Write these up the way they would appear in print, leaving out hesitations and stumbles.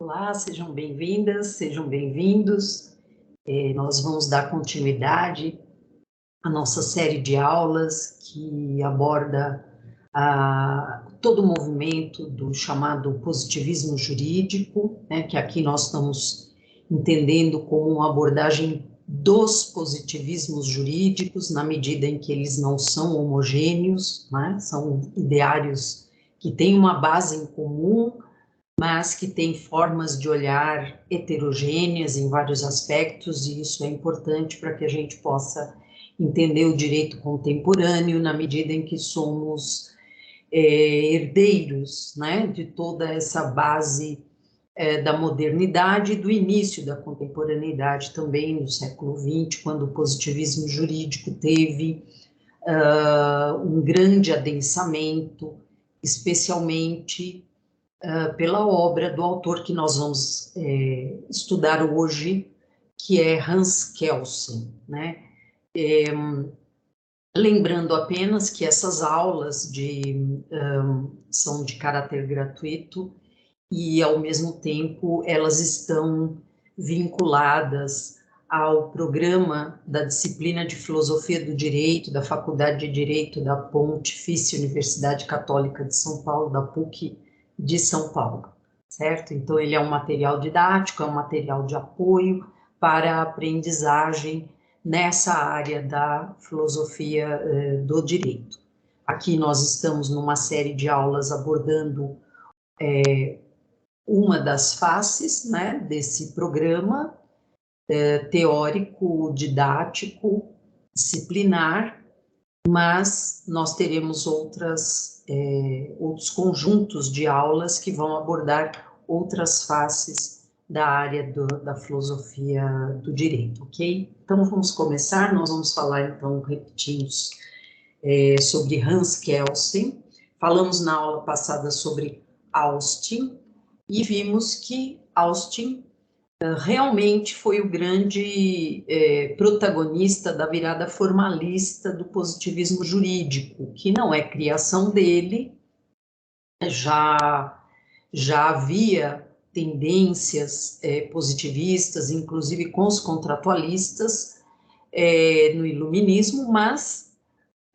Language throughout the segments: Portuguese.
Olá, sejam bem-vindas, sejam bem-vindos. Nós vamos dar continuidade à nossa série de aulas que aborda todo o movimento do chamado positivismo jurídico, né, que aqui nós estamos entendendo como uma abordagem dos positivismos jurídicos, na medida em que eles não são homogêneos, né, são ideários que têm uma base em comum, mas que tem formas de olhar heterogêneas em vários aspectos, e isso é importante para que a gente possa entender o direito contemporâneo na medida em que somos herdeiros, né, de toda essa base da modernidade e do início da contemporaneidade também no século XX, quando o positivismo jurídico teve um grande adensamento, especialmente pela obra do autor que nós vamos estudar hoje, que é Hans Kelsen, né? Lembrando apenas que essas aulas são de caráter gratuito e, ao mesmo tempo, elas estão vinculadas ao programa da disciplina de Filosofia do Direito da Faculdade de Direito da Pontifícia Universidade Católica de São Paulo, da PUC de São Paulo, certo? Então, ele é um material didático, é um material de apoio para a aprendizagem nessa área da filosofia do direito. Aqui nós estamos numa série de aulas abordando uma das faces, né, desse programa teórico, didático, disciplinar, mas nós teremos outros conjuntos de aulas que vão abordar outras faces da área da filosofia do direito, ok? Então vamos começar, nós vamos falar então, repetindo, sobre Hans Kelsen. Falamos na aula passada sobre Austin e vimos que Austin realmente foi o grande protagonista da virada formalista do positivismo jurídico, que não é criação dele, já havia tendências positivistas, inclusive com os contratualistas, no iluminismo, mas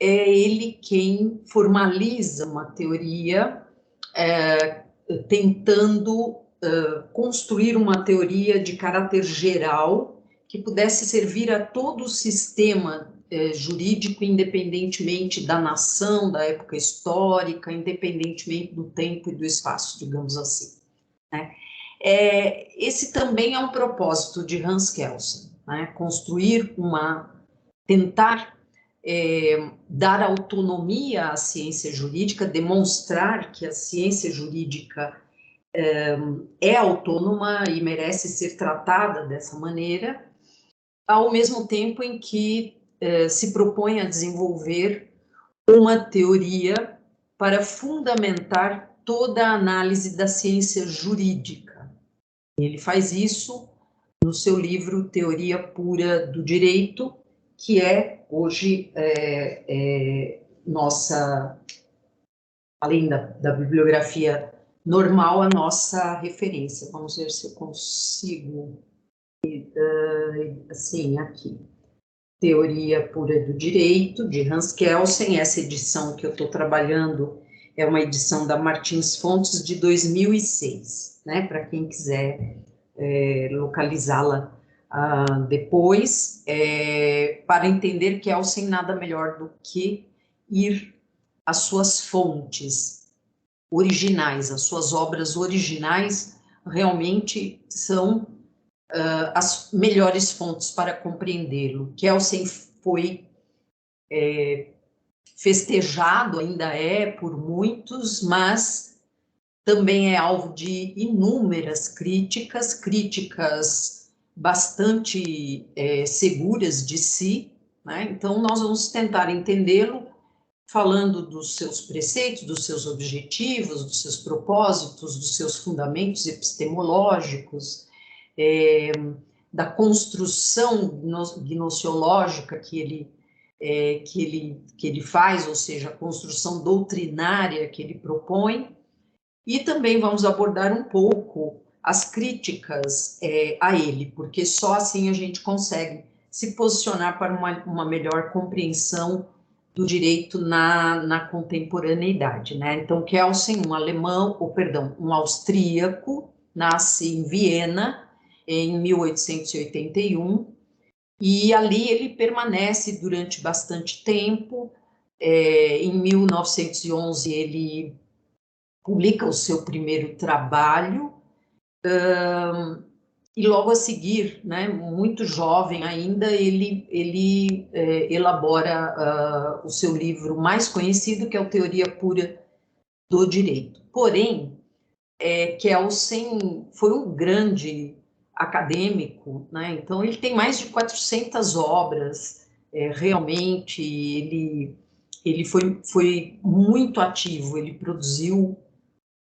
é ele quem formaliza uma teoria tentando construir uma teoria de caráter geral que pudesse servir a todo o sistema jurídico, independentemente da nação, da época histórica, independentemente do tempo e do espaço, digamos assim, né? Esse também é um propósito de Hans Kelsen, né? Tentar dar autonomia à ciência jurídica, demonstrar que a ciência jurídica é autônoma e merece ser tratada dessa maneira, ao mesmo tempo em que se propõe a desenvolver uma teoria para fundamentar toda a análise da ciência jurídica. Ele faz isso no seu livro Teoria Pura do Direito, que é hoje nossa, além da bibliografia normal, a nossa referência. Vamos ver se eu consigo, assim, aqui. Teoria Pura do Direito, de Hans Kelsen. Essa edição que eu estou trabalhando é uma edição da Martins Fontes, de 2006, né? Para quem quiser localizá-la depois, para entender que Kelsen nada melhor do que ir às suas fontes originais, as suas obras originais realmente são as melhores fontes para compreendê-lo. Kelsen foi festejado, ainda é por muitos, mas também é alvo de inúmeras críticas bastante seguras de si, né? Então nós vamos tentar entendê-lo falando dos seus preceitos, dos seus objetivos, dos seus propósitos, dos seus fundamentos epistemológicos, da construção gnoseológica que ele faz, ou seja, a construção doutrinária que ele propõe, e também vamos abordar um pouco as críticas a ele, porque só assim a gente consegue se posicionar para uma melhor compreensão do direito na contemporaneidade, né? Então, Kelsen, um alemão, ou perdão, um austríaco, nasce em Viena em 1881, e ali ele permanece durante bastante tempo. Em 1911 ele publica o seu primeiro trabalho, e logo a seguir, né, muito jovem ainda, ele elabora o seu livro mais conhecido, que é o Teoria Pura do Direito. Porém, Kelsen foi um grande acadêmico, né? Então ele tem mais de 400 obras, realmente ele foi muito ativo, ele produziu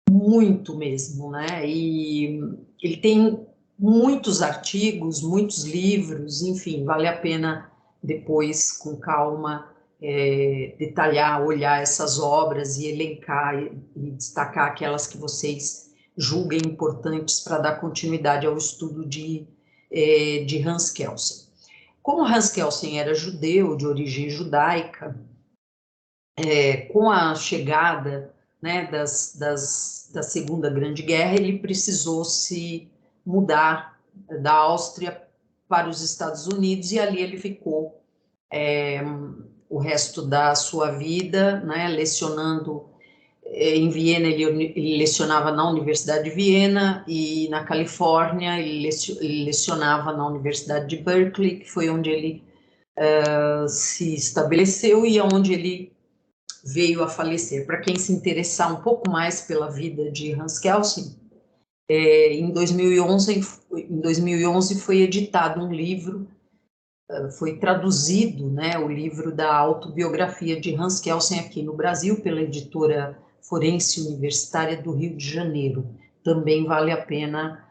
muito mesmo, né? E ele tem muitos artigos, muitos livros, enfim, vale a pena depois, com calma, detalhar, olhar essas obras e elencar e destacar aquelas que vocês julguem importantes para dar continuidade ao estudo de Hans Kelsen. Como Hans Kelsen era judeu, de origem judaica, com a chegada, né, da Segunda Grande Guerra, ele precisou se mudar da Áustria para os Estados Unidos, e ali ele ficou o resto da sua vida, né, lecionando em Viena. Ele lecionava na Universidade de Viena, e na Califórnia ele lecionava na Universidade de Berkeley, que foi onde ele se estabeleceu e onde ele veio a falecer. Para quem se interessar um pouco mais pela vida de Hans Kelsen, em 2011 foi editado um livro, foi traduzido, né, o livro da autobiografia de Hans Kelsen aqui no Brasil pela editora Forense Universitária do Rio de Janeiro. Também vale a pena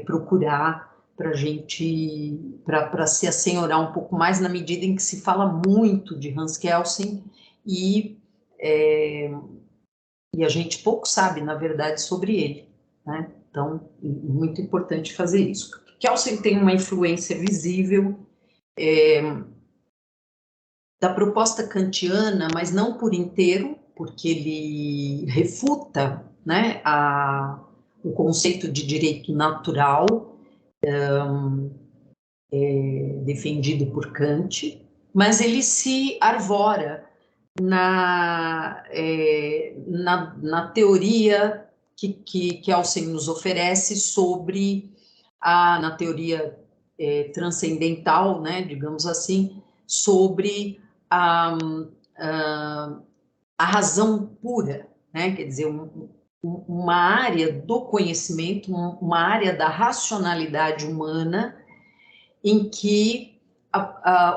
procurar para a gente, para se assenhorar um pouco mais, na medida em que se fala muito de Hans Kelsen e a gente pouco sabe, na verdade, sobre ele, né? Então, muito importante fazer isso. Kelsen tem uma influência visível da proposta kantiana, mas não por inteiro, porque ele refuta, né, o conceito de direito natural defendido por Kant, mas ele se arvora na teoria que Kelsen nos oferece sobre na teoria transcendental, né, digamos assim, sobre a razão pura, né, quer dizer, uma área do conhecimento, uma área da racionalidade humana em que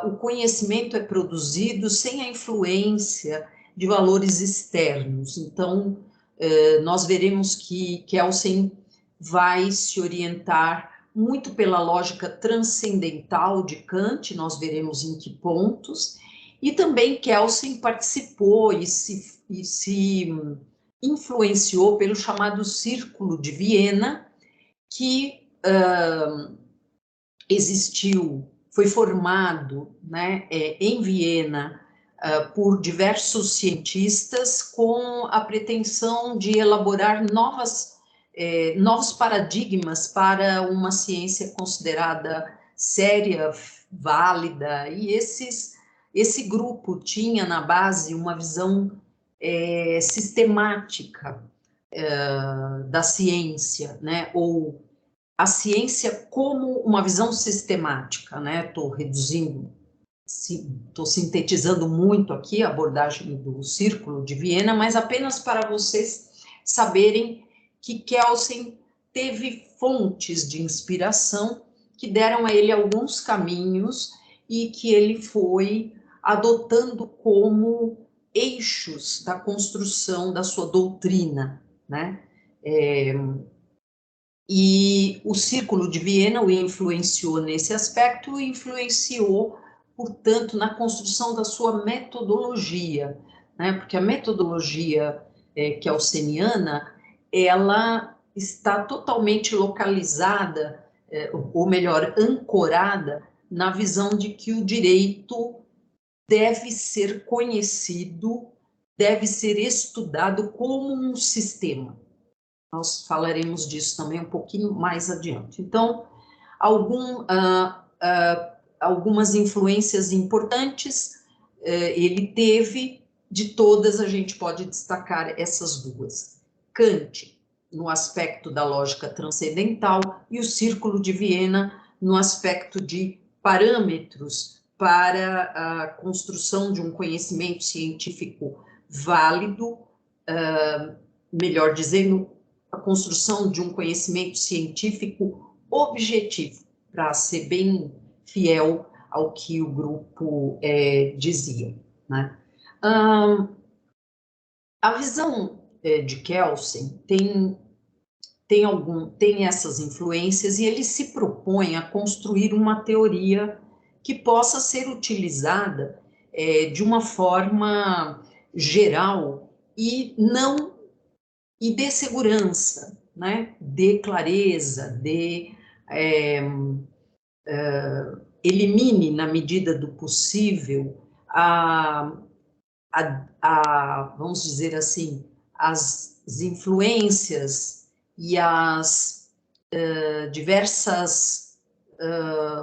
o conhecimento é produzido sem a influência de valores externos. Então, nós veremos que Kelsen vai se orientar muito pela lógica transcendental de Kant, nós veremos em que pontos, e também Kelsen participou e se influenciou pelo chamado Círculo de Viena, que existiu, foi formado, né, em Viena por diversos cientistas com a pretensão de elaborar novos paradigmas para uma ciência considerada séria, válida, e esse grupo tinha na base uma visão sistemática da ciência, né, ou a ciência como uma visão sistemática, né? Estou reduzindo, estou sintetizando muito aqui a abordagem do Círculo de Viena, mas apenas para vocês saberem que Kelsen teve fontes de inspiração que deram a ele alguns caminhos e que ele foi adotando como eixos da construção da sua doutrina, né? E o Círculo de Viena o influenciou nesse aspecto e influenciou, portanto, na construção da sua metodologia, né? Porque a metodologia kelseniana, ela está totalmente localizada, ou melhor, ancorada na visão de que o direito deve ser conhecido, deve ser estudado como um sistema. Nós falaremos disso também um pouquinho mais adiante. Então, algumas influências importantes ele teve, de todas a gente pode destacar essas duas. Kant, no aspecto da lógica transcendental, e o Círculo de Viena, no aspecto de parâmetros para a construção de um conhecimento científico válido, melhor dizendo, a construção de um conhecimento científico objetivo, para ser bem fiel ao que o grupo dizia, né? A visão de Kelsen tem essas influências e ele se propõe a construir uma teoria que possa ser utilizada de uma forma geral e dê segurança, né? Dê clareza, elimine, na medida do possível, vamos dizer assim, as influências e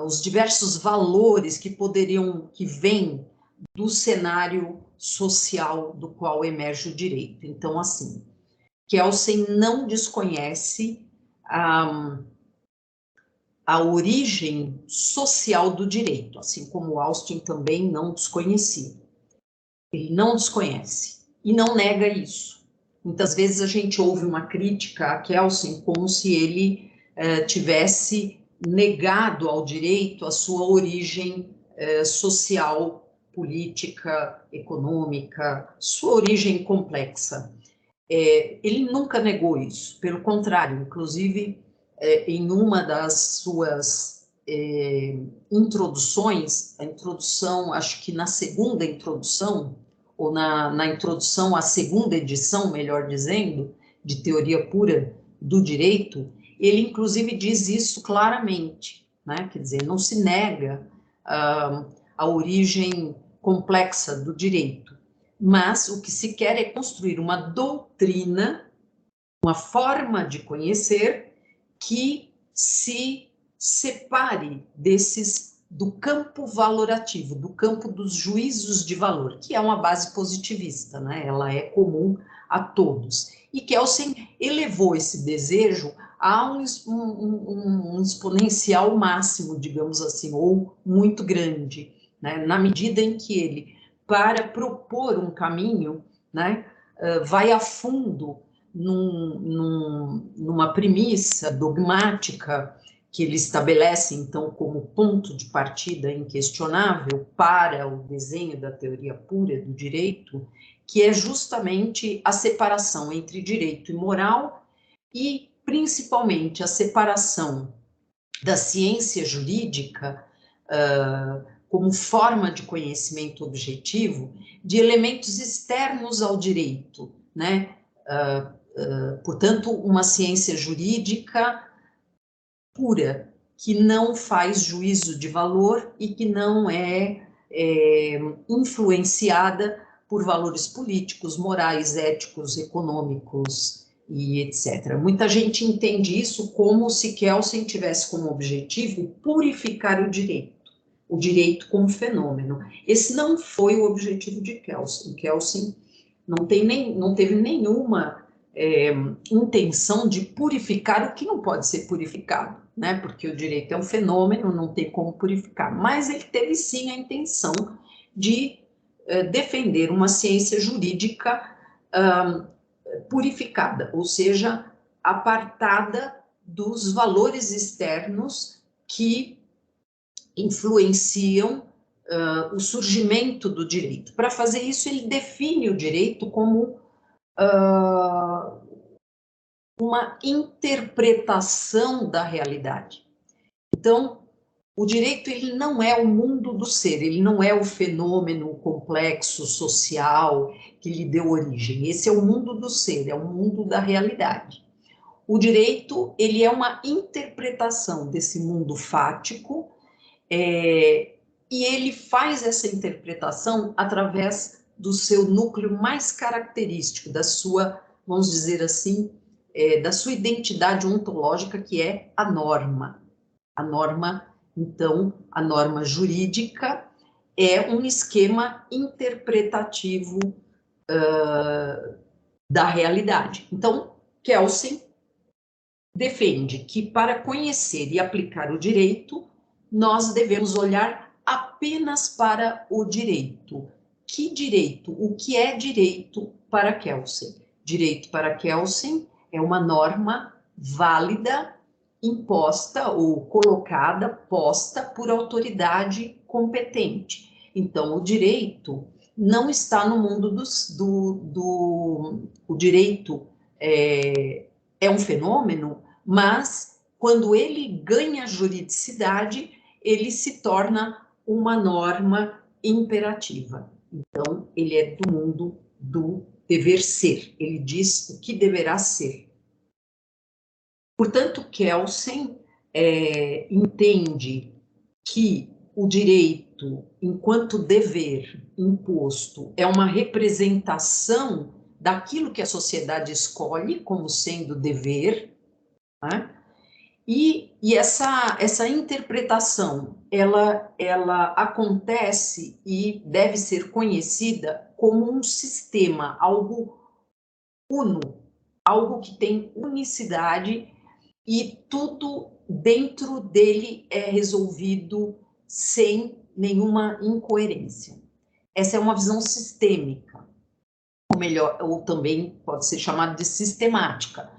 os diversos valores que vêm do cenário social do qual emerge o direito. Então, assim, Kelsen não desconhece a origem social do direito, assim como Austin também não desconhecia. Ele não desconhece e não nega isso. Muitas vezes a gente ouve uma crítica a Kelsen como se ele tivesse negado ao direito a sua origem social, política, econômica, sua origem complexa. Ele nunca negou isso, pelo contrário, inclusive em uma das suas introduções, a introdução, acho que na segunda introdução, ou na introdução à segunda edição, melhor dizendo, de Teoria Pura do Direito, ele inclusive diz isso claramente, né? Quer dizer, não se nega a origem complexa do direito, mas o que se quer é construir uma doutrina, uma forma de conhecer que se separe do campo valorativo, do campo dos juízos de valor, que é uma base positivista, né? Ela é comum a todos. E Kelsen elevou esse desejo a um exponencial máximo, digamos assim, ou muito grande, né? Na medida em que ele, para propor um caminho, né, vai a fundo numa premissa dogmática que ele estabelece, então, como ponto de partida inquestionável para o desenho da teoria pura do direito, que é justamente a separação entre direito e moral e, principalmente, a separação da ciência jurídica como forma de conhecimento objetivo de elementos externos ao direito, né? Portanto, uma ciência jurídica pura, que não faz juízo de valor e que não é influenciada por valores políticos, morais, éticos, econômicos e etc. Muita gente entende isso como se Kelsen tivesse como objetivo purificar o direito como fenômeno. Esse não foi o objetivo de Kelsen. Kelsen não teve nenhuma intenção de purificar o que não pode ser purificado, né? Porque o direito é um fenômeno, não tem como purificar. Mas ele teve sim a intenção de defender uma ciência jurídica purificada, ou seja, apartada dos valores externos que influenciam o surgimento do direito. Para fazer isso, ele define o direito como uma interpretação da realidade. Então, o direito ele não é o mundo do ser, ele não é o fenômeno complexo social que lhe deu origem. Esse é o mundo do ser, é o mundo da realidade. O direito, ele é uma interpretação desse mundo fático, e ele faz essa interpretação através do seu núcleo mais característico, da sua, vamos dizer assim, da sua identidade ontológica, que é a norma. A norma, então, a norma jurídica é um esquema interpretativo da realidade. Então, Kelsen defende que para conhecer e aplicar o direito, nós devemos olhar apenas para o direito. Que direito? O que é direito para Kelsen? Direito para Kelsen é uma norma válida, imposta ou colocada, posta por autoridade competente. Então, o direito não está no mundo o direito é um fenômeno, mas quando ele ganha juridicidade, ele se torna uma norma imperativa. Então, ele é do mundo do dever ser, ele diz o que deverá ser. Portanto, Kelsen entende que o direito, enquanto dever imposto, é uma representação daquilo que a sociedade escolhe como sendo dever, né? E essa interpretação, ela acontece e deve ser conhecida como um sistema, algo uno, algo que tem unicidade e tudo dentro dele é resolvido sem nenhuma incoerência. Essa é uma visão sistêmica, ou melhor, ou também pode ser chamada de sistemática.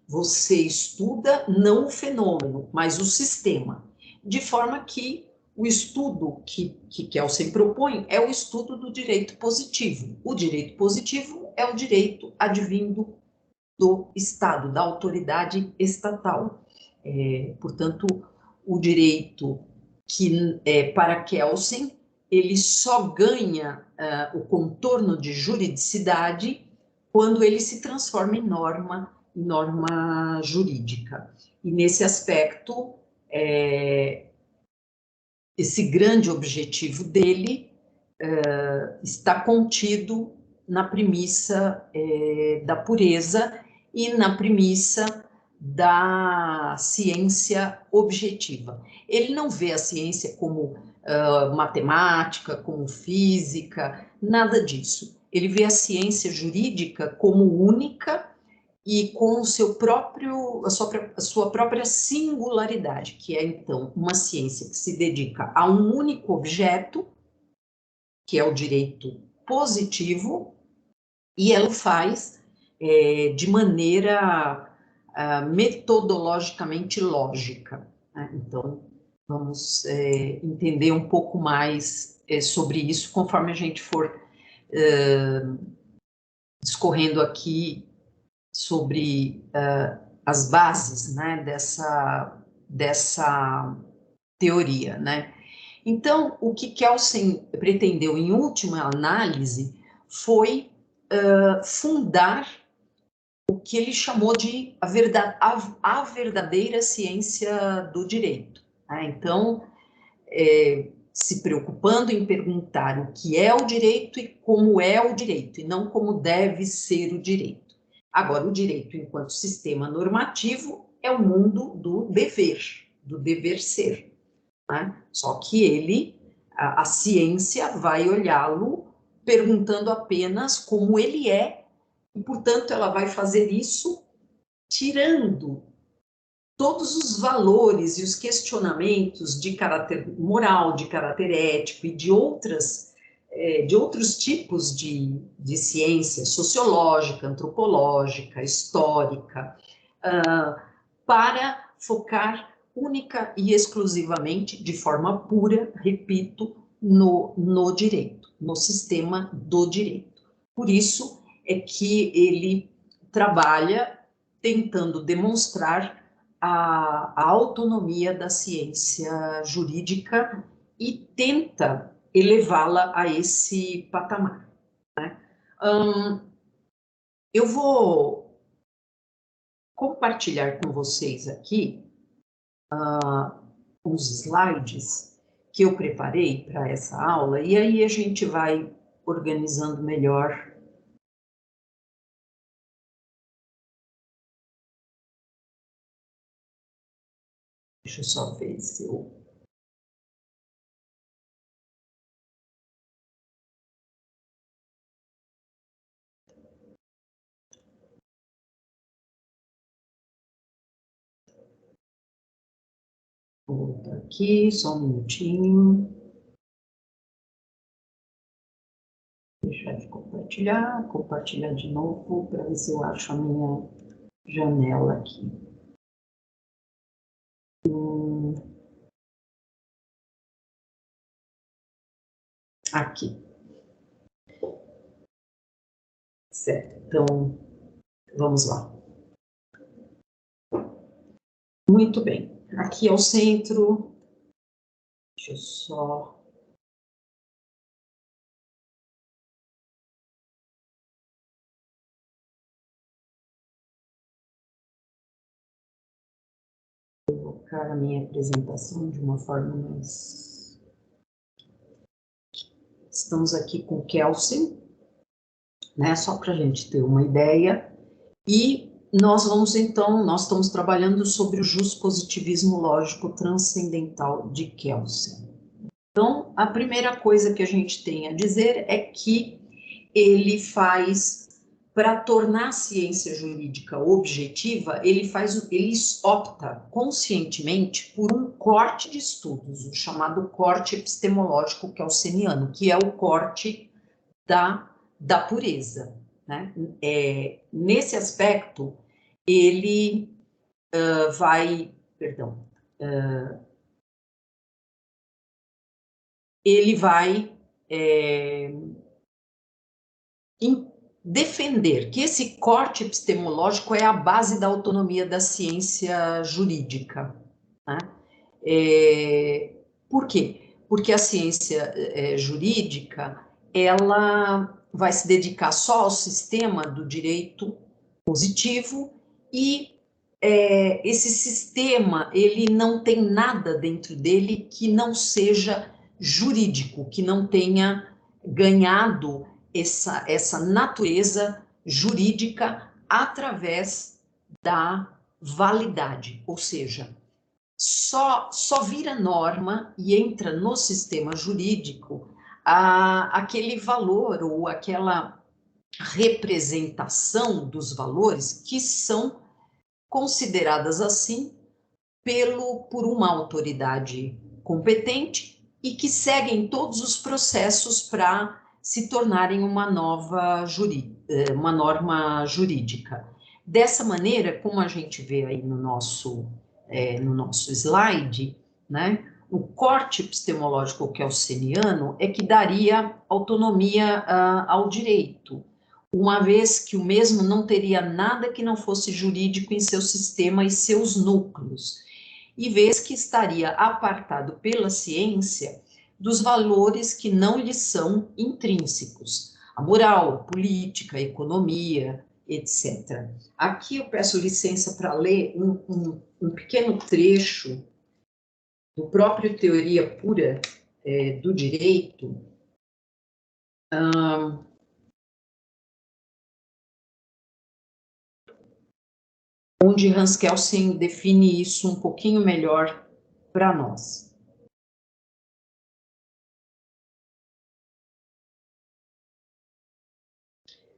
Você estuda não o fenômeno, mas o sistema, de forma que o estudo que Kelsen propõe é o estudo do direito positivo. O direito positivo é o direito advindo do Estado, da autoridade estatal. Portanto, o direito que, para Kelsen, ele só ganha o contorno de juridicidade quando ele se transforma em norma jurídica. E nesse aspecto, esse grande objetivo dele está contido na premissa da pureza e na premissa da ciência objetiva. Ele não vê a ciência como matemática, como física, nada disso. Ele vê a ciência jurídica como única e com o seu próprio, a sua própria singularidade, que é, então, uma ciência que se dedica a um único objeto, que é o direito positivo, e ela faz de maneira metodologicamente lógica, né? Então, vamos entender um pouco mais sobre isso conforme a gente for discorrendo aqui sobre as bases, né, dessa teoria, né? Então, o que Kelsen pretendeu, em última análise, foi fundar o que ele chamou de a verdadeira ciência do direito, né? Então, se preocupando em perguntar o que é o direito e como é o direito, e não como deve ser o direito. Agora, o direito, enquanto sistema normativo, é o mundo do dever ser, né? Só que a ciência vai olhá-lo perguntando apenas como ele é, e, portanto, ela vai fazer isso tirando todos os valores e os questionamentos de caráter moral, de caráter ético e de outros tipos de ciência sociológica, antropológica, histórica, para focar única e exclusivamente, de forma pura, repito, no direito, no sistema do direito. Por isso é que ele trabalha tentando demonstrar a autonomia da ciência jurídica e tenta elevá-la a esse patamar, né? Eu vou compartilhar com vocês aqui uns slides que eu preparei para essa aula, e aí a gente vai organizando melhor. Deixa eu só ver se eu... Vou voltar aqui, só um minutinho. Deixar de compartilhar de novo, para ver se eu acho a minha janela aqui. Aqui. Certo, então, vamos lá. Muito bem. Aqui é o centro. Deixa eu só... colocar a minha apresentação de uma forma mais... Estamos aqui com o Kelsen, né? Só para a gente ter uma ideia. E nós estamos trabalhando sobre o justpositivismo lógico transcendental de Kelsen. Então, a primeira coisa que a gente tem a dizer é que ele faz, para tornar a ciência jurídica objetiva, ele opta conscientemente por um corte de estudos, o chamado corte epistemológico kelseniano, que é o corte da pureza, né? Nesse aspecto, ele ele vai defender que esse corte epistemológico é a base da autonomia da ciência jurídica, né? Por quê? Porque a ciência jurídica, ela vai se dedicar só ao sistema do direito positivo e esse sistema, ele não tem nada dentro dele que não seja jurídico, que não tenha ganhado essa natureza jurídica através da validade, ou seja, só vira norma e entra no sistema jurídico aquele valor ou aquela representação dos valores que são consideradas assim por uma autoridade competente e que seguem todos os processos para se tornarem uma norma jurídica. Dessa maneira, como a gente vê aí no nosso slide, né, o corte epistemológico kelseniano é que daria autonomia ao direito, uma vez que o mesmo não teria nada que não fosse jurídico em seu sistema e seus núcleos, e vez que estaria apartado pela ciência dos valores que não lhe são intrínsecos, a moral, a política, a economia, etc. Aqui eu peço licença para ler um pequeno trecho do próprio Teoria Pura do Direito, onde Hans Kelsen define isso um pouquinho melhor para nós.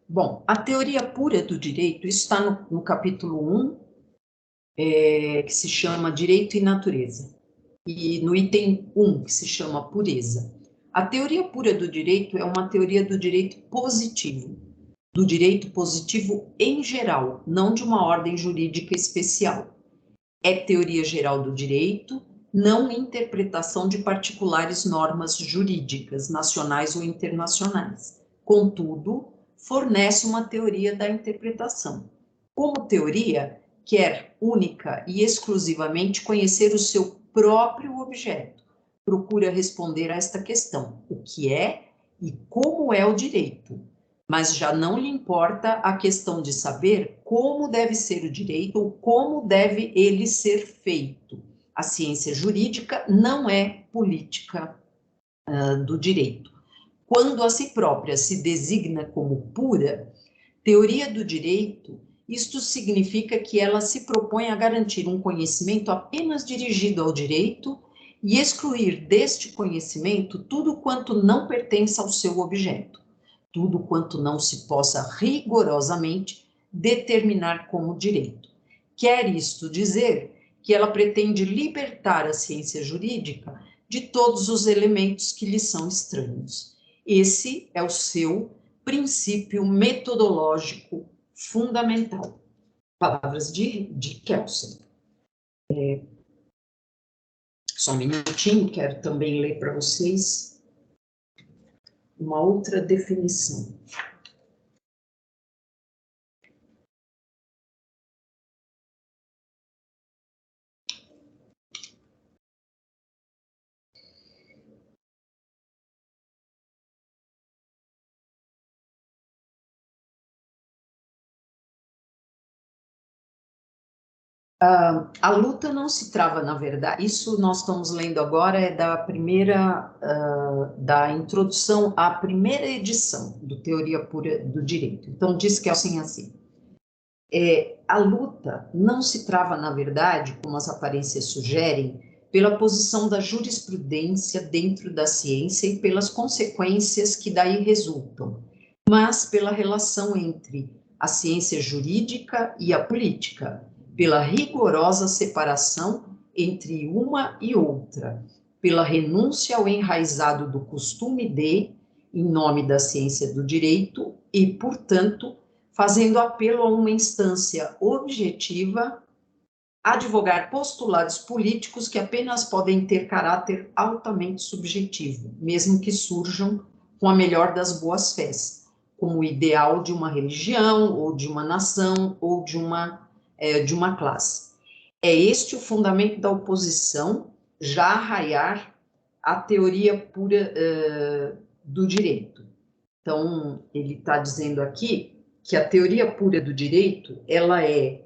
Bom, a teoria pura do direito está no capítulo 1, que se chama Direito e Natureza, e no item 1, que se chama Pureza. A teoria pura do direito é uma teoria do direito positivo em geral, não de uma ordem jurídica especial. É teoria geral do direito, não interpretação de particulares normas jurídicas, nacionais ou internacionais. Contudo, fornece uma teoria da interpretação. Como teoria, quer única e exclusivamente conhecer o seu próprio objeto. Procura responder a esta questão: o que é e como é o direito? mas já não lhe importa a questão de saber como deve ser o direito ou como deve ele ser feito. A ciência jurídica não é política do direito. Quando a si própria se designa como pura, teoria do direito, isto significa que ela se propõe a garantir um conhecimento apenas dirigido ao direito e excluir deste conhecimento tudo quanto não pertence ao seu objeto, tudo quanto não se possa rigorosamente determinar como direito. Quer isto dizer que ela pretende libertar a ciência jurídica de todos os elementos que lhe são estranhos. Esse é o seu princípio metodológico fundamental. Palavras de Kelsen. Só um minutinho, quero também ler para vocês uma outra definição. A luta não se trava, na verdade, isso nós estamos lendo agora é da primeira, da introdução à primeira edição do Teoria Pura do Direito. Então, diz que é assim. A luta não se trava, na verdade, como as aparências sugerem, pela posição da jurisprudência dentro da ciência e pelas consequências que daí resultam, mas pela relação entre a ciência jurídica e a política, pela rigorosa separação entre uma e outra, pela renúncia ao enraizado do costume de, em nome da ciência do direito, e, portanto, fazendo apelo a uma instância objetiva, advogar postulados políticos que apenas podem ter caráter altamente subjetivo, mesmo que surjam com a melhor das boas fés, como o ideal de uma religião, ou de uma nação, ou de uma classe. É este o fundamento da oposição, já a raiar a teoria pura do direito. Então, ele está dizendo aqui que a teoria pura do direito, ela é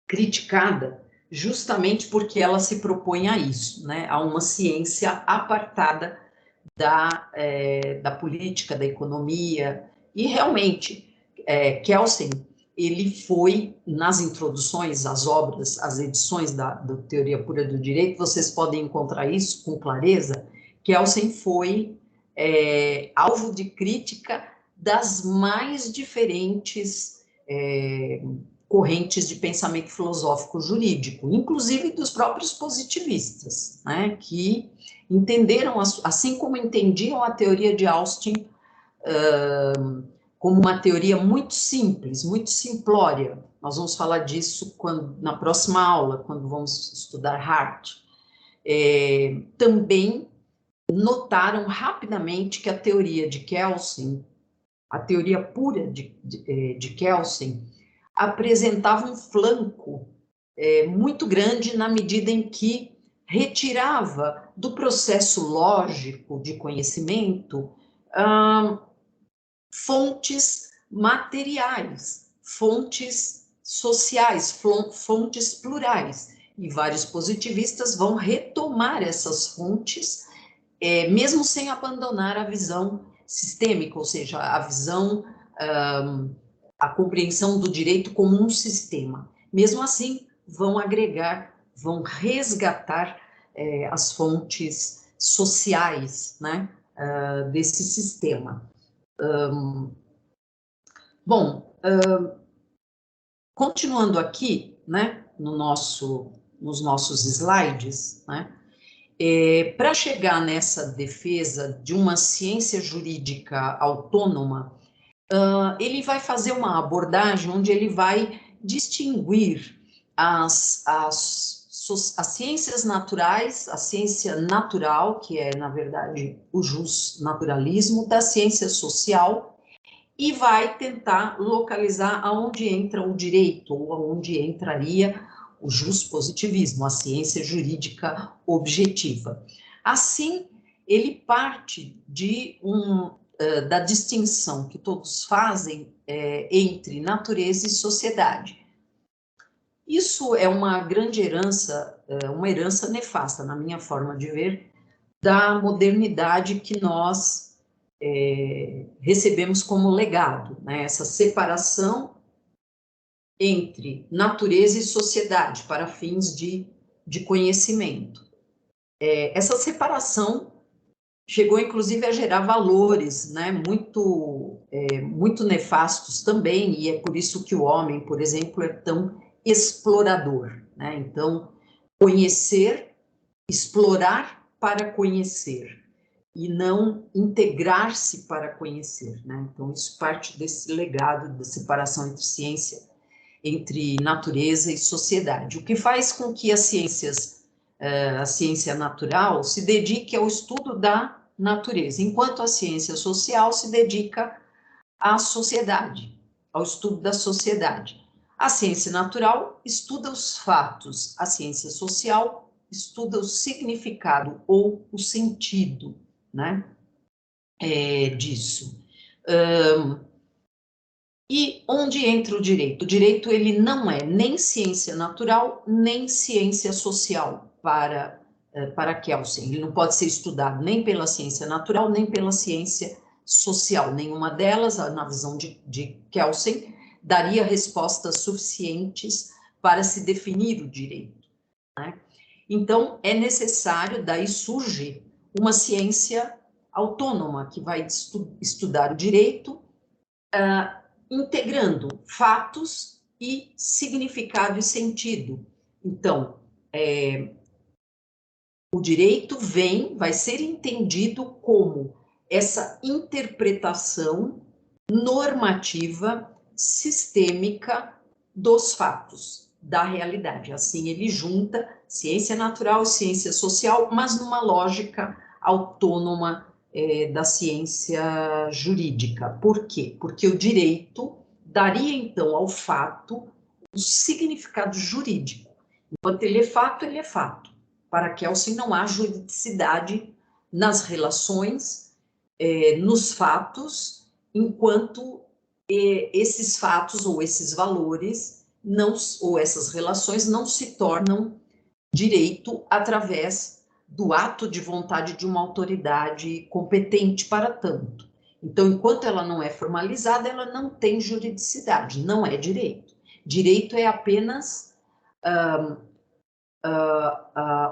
criticada justamente porque ela se propõe a isso, né? A uma ciência apartada da política, da economia, e realmente, Kelsen, ele foi, nas introduções às obras, às edições da Teoria Pura do Direito, vocês podem encontrar isso com clareza, Kelsen foi alvo de crítica das mais diferentes correntes de pensamento filosófico jurídico, inclusive dos próprios positivistas, né, que entenderam, assim como entendiam a teoria de Austin como uma teoria muito simples, muito simplória. Nós vamos falar disso na próxima aula, quando vamos estudar Hart. Também notaram rapidamente que a teoria de Kelsen, a teoria pura de Kelsen, apresentava um flanco muito grande na medida em que retirava do processo lógico de conhecimento fontes materiais, fontes sociais, fontes plurais. E vários positivistas vão retomar essas fontes, mesmo sem abandonar a visão sistêmica, ou seja, a visão, a compreensão do direito como um sistema. Mesmo assim, vão agregar, vão resgatar as fontes sociais, né, desse sistema. Continuando aqui, né, nos nossos slides, né, para chegar nessa defesa de uma ciência jurídica autônoma, ele vai fazer uma abordagem onde ele vai distinguir as ciências naturais, a ciência natural, que é, na verdade, o justnaturalismo, da ciência social, e vai tentar localizar aonde entra o direito, ou aonde entraria o justpositivismo, a ciência jurídica objetiva. Assim, ele parte de da distinção que todos fazem entre natureza e sociedade. Isso é uma grande herança, uma herança nefasta, na minha forma de ver, da modernidade que nós recebemos como legado, né? Essa separação entre natureza e sociedade para fins de conhecimento. Essa separação chegou, inclusive, a gerar valores, né, muito nefastos também, e é por isso que o homem, por exemplo, é tão explorador, né? Então, conhecer, explorar para conhecer, e não integrar-se para conhecer, né? Então, isso parte desse legado da separação entre ciência, entre natureza e sociedade, o que faz com que a ciência natural se dedique ao estudo da natureza, enquanto a ciência social se dedica à sociedade, ao estudo da sociedade. A ciência natural estuda os fatos, a ciência social estuda o significado ou o sentido, né, disso. E onde entra o direito? O direito, ele não é nem ciência natural, nem ciência social para Kelsen. Ele não pode ser estudado nem pela ciência natural, nem pela ciência social. Nenhuma delas, na visão de Kelsen, daria respostas suficientes para se definir o direito, né? Então, é necessário, daí surge uma ciência autônoma que vai estudar o direito, integrando fatos e significado e sentido. Então, o direito vai ser entendido como essa interpretação normativa, sistêmica dos fatos, da realidade. Assim, ele junta ciência natural e ciência social, mas numa lógica autônoma da ciência jurídica. Por quê? Porque o direito daria, então, ao fato o significado jurídico. Enquanto ele é fato, ele é fato. Para Kelsen, não há juridicidade nas relações, nos fatos, enquanto esses fatos ou esses valores ou essas relações não se tornam direito através do ato de vontade de uma autoridade competente para tanto. Então, enquanto ela não é formalizada, ela não tem juridicidade, não é direito. Direito é apenas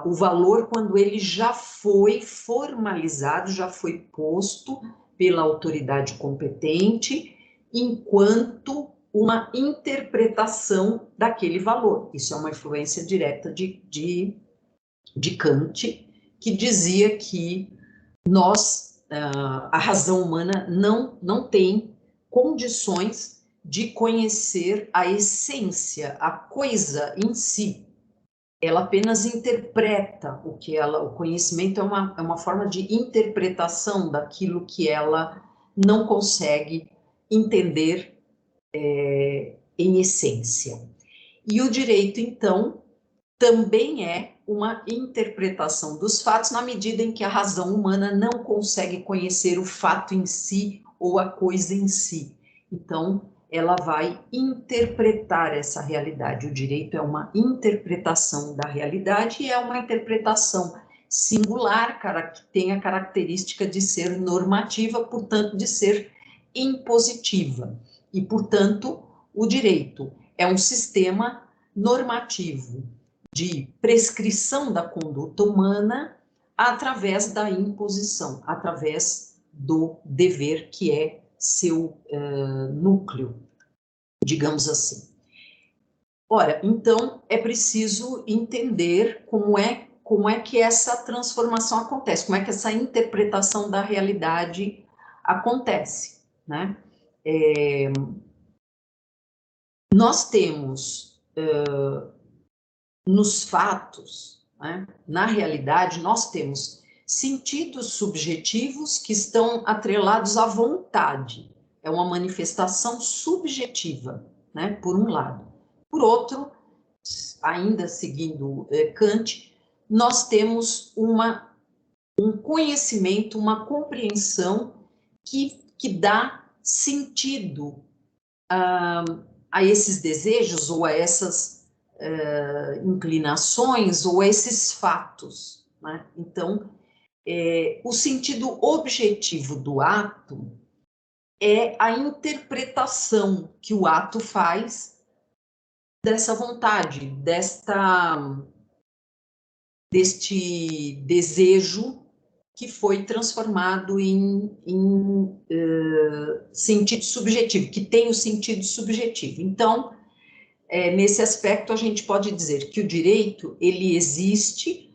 o valor quando ele já foi formalizado, já foi posto pela autoridade competente, enquanto uma interpretação daquele valor. Isso é uma influência direta de Kant, que dizia que a razão humana não tem condições de conhecer a essência, a coisa em si. Ela apenas interpreta o conhecimento é uma forma de interpretação daquilo que ela não consegue entender em essência. E o direito, então, também é uma interpretação dos fatos na medida em que a razão humana não consegue conhecer o fato em si ou a coisa em si. Então, ela vai interpretar essa realidade. O direito é uma interpretação da realidade e é uma interpretação singular, que tem a característica de ser normativa, portanto, de ser impositiva. E, portanto, o direito é um sistema normativo de prescrição da conduta humana através da imposição, através do dever, que é seu núcleo, digamos assim. Ora, então, é preciso entender como é que essa transformação acontece, como é que essa interpretação da realidade acontece, né? Nós temos nos fatos, né, na realidade, nós temos sentidos subjetivos que estão atrelados à vontade. É uma manifestação subjetiva, né, por um lado. Por outro, ainda seguindo Kant, nós temos um conhecimento, uma compreensão que dá sentido a esses desejos ou a essas inclinações ou a esses fatos, né? Então, o sentido objetivo do ato é a interpretação que o ato faz dessa vontade, deste desejo que foi transformado em sentido subjetivo, que tem o sentido subjetivo. Então, nesse aspecto, a gente pode dizer que o direito, ele existe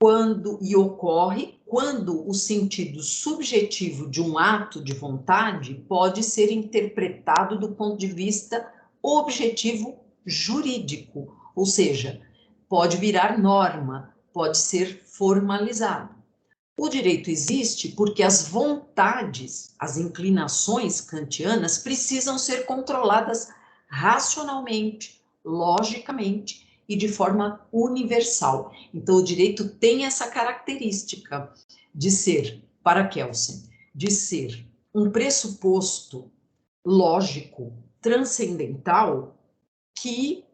quando e ocorre quando o sentido subjetivo de um ato de vontade pode ser interpretado do ponto de vista objetivo jurídico, ou seja, pode virar norma, pode ser formalizado. O direito existe porque as vontades, as inclinações kantianas precisam ser controladas racionalmente, logicamente e de forma universal. Então, o direito tem essa característica de ser, para Kelsen, de ser um pressuposto lógico, transcendental, que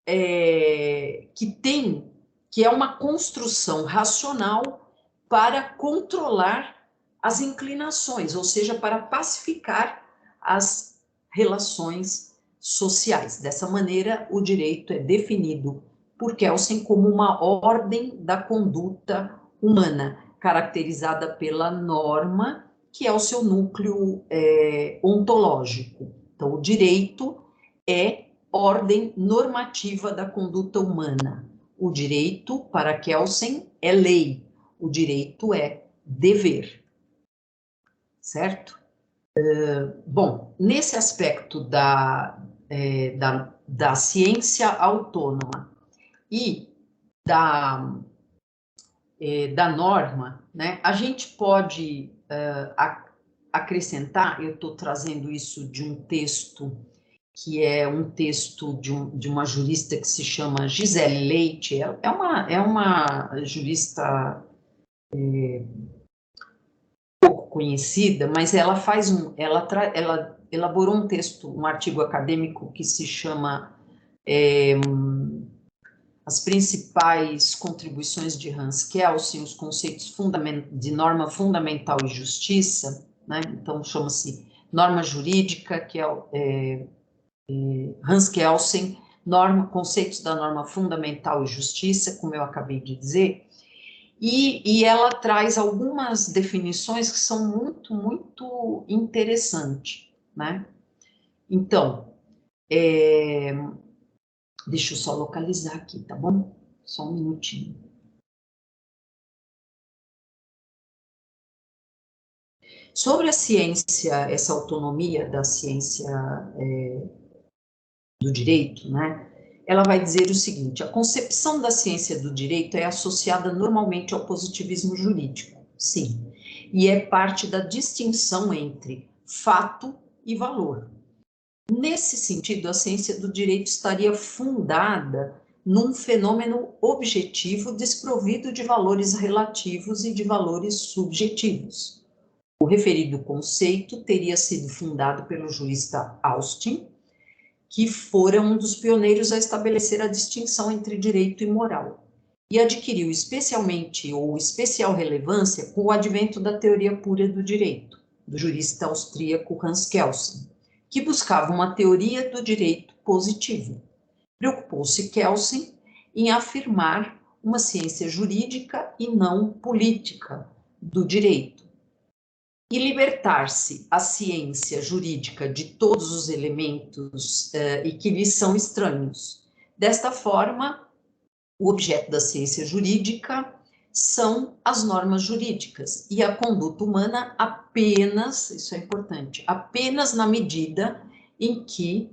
é uma construção racional para controlar as inclinações, ou seja, para pacificar as relações sociais. Dessa maneira, o direito é definido por Kelsen como uma ordem da conduta humana, caracterizada pela norma, que é o seu núcleo ontológico. Então, o direito é ordem normativa da conduta humana. O direito, para Kelsen, é lei. O direito é dever, certo? Bom, nesse aspecto da ciência autônoma e da norma, né, a gente pode acrescentar, eu estou trazendo isso de um texto que é um texto de uma jurista que se chama Gisele Leite, é uma jurista pouco conhecida, mas ela ela elaborou um texto, um artigo acadêmico que se chama As principais contribuições de Hans Kelsen, os conceitos de norma fundamental e justiça, né? Então chama-se norma jurídica, que é Hans Kelsen, conceitos da norma fundamental e justiça, como eu acabei de dizer, e ela traz algumas definições que são muito, muito interessantes, né? Então, deixa eu só localizar aqui, tá bom? Só um minutinho. Sobre a ciência, essa autonomia da ciência do direito, né? Ela vai dizer o seguinte: a concepção da ciência do direito é associada normalmente ao positivismo jurídico, sim, e é parte da distinção entre fato e valor. Nesse sentido, a ciência do direito estaria fundada num fenômeno objetivo desprovido de valores relativos e de valores subjetivos. O referido conceito teria sido fundado pelo jurista Austin, que fora um dos pioneiros a estabelecer a distinção entre direito e moral, e adquiriu especial relevância com o advento da teoria pura do direito, do jurista austríaco Hans Kelsen, que buscava uma teoria do direito positivo. Preocupou-se Kelsen em afirmar uma ciência jurídica e não política do direito, e libertar-se a ciência jurídica de todos os elementos e que lhe são estranhos. Desta forma, o objeto da ciência jurídica são as normas jurídicas e a conduta humana apenas, isso é importante, apenas na medida em que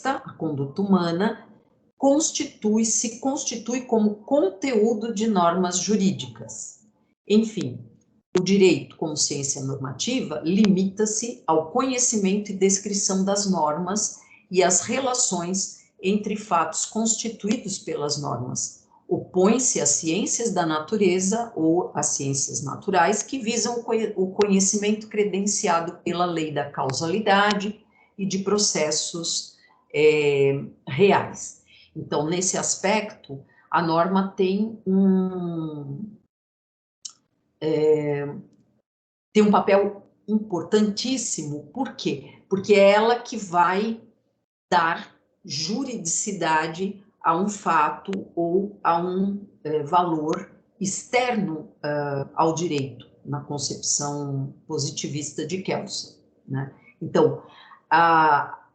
a conduta humana, se constitui como conteúdo de normas jurídicas. Enfim, o direito, como ciência normativa, limita-se ao conhecimento e descrição das normas e às relações entre fatos constituídos pelas normas, opõe-se às ciências da natureza ou às ciências naturais que visam o conhecimento credenciado pela lei da causalidade e de processos reais. Então, nesse aspecto, a norma tem tem um papel importantíssimo. Por quê? Porque é ela que vai dar juridicidade a um fato ou a um valor externo ao direito, na concepção positivista de Kelsen, né? Então,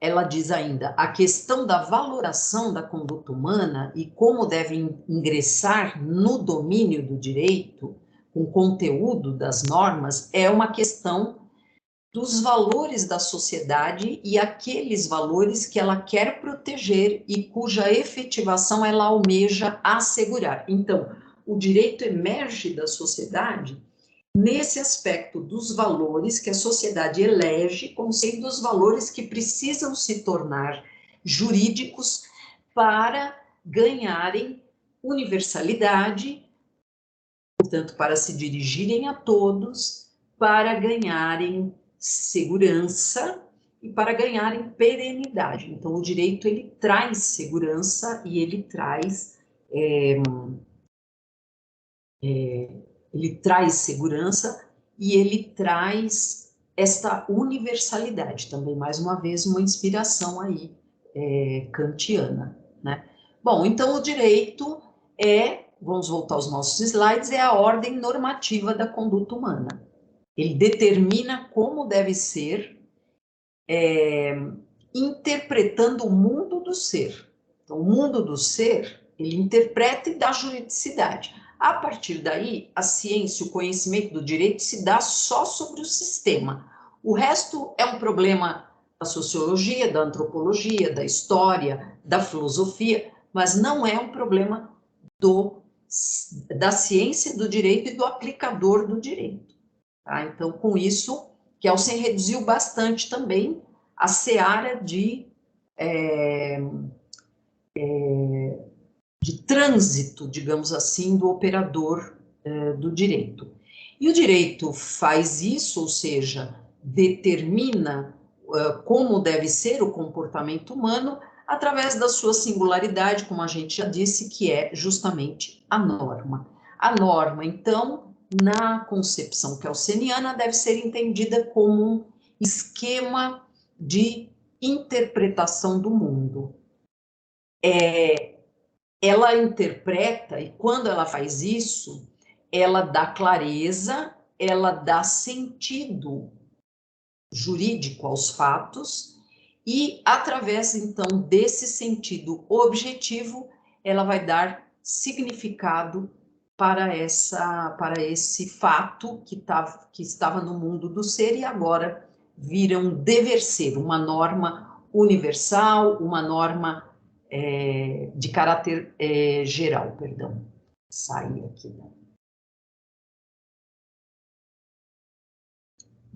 ela diz ainda, a questão da valoração da conduta humana e como deve ingressar no domínio do direito, com o conteúdo das normas, é uma questão dos valores da sociedade e aqueles valores que ela quer proteger e cuja efetivação ela almeja assegurar. Então, o direito emerge da sociedade nesse aspecto dos valores que a sociedade elege como sendo os valores que precisam se tornar jurídicos para ganharem universalidade, portanto, para se dirigirem a todos, para ganharem segurança e para ganharem perenidade. Então, o direito, ele traz segurança e ele traz segurança e ele traz esta universalidade, também, mais uma vez, uma inspiração aí kantiana, né? Bom, então o direito vamos voltar aos nossos slides, é a ordem normativa da conduta humana. Ele determina como deve ser, interpretando o mundo do ser. Então, o mundo do ser, ele interpreta e dá juridicidade. A partir daí, a ciência, o conhecimento do direito se dá só sobre o sistema. O resto é um problema da sociologia, da antropologia, da história, da filosofia, mas não é um problema da ciência do direito e do aplicador do direito. Tá? Então, com isso, Kelsen reduziu bastante também a seara de trânsito, digamos assim, do operador do direito. E o direito faz isso, ou seja, determina como deve ser o comportamento humano através da sua singularidade, como a gente já disse, que é justamente a norma. A norma, então, na concepção kelseniana, deve ser entendida como um esquema de interpretação do mundo. Ela interpreta, e quando ela faz isso, ela dá clareza, ela dá sentido jurídico aos fatos, e através, então, desse sentido objetivo, ela vai dar significado para esse fato que estava no mundo do ser e agora vira um dever ser, uma norma universal, uma norma de caráter geral, perdão. Saí aqui, né?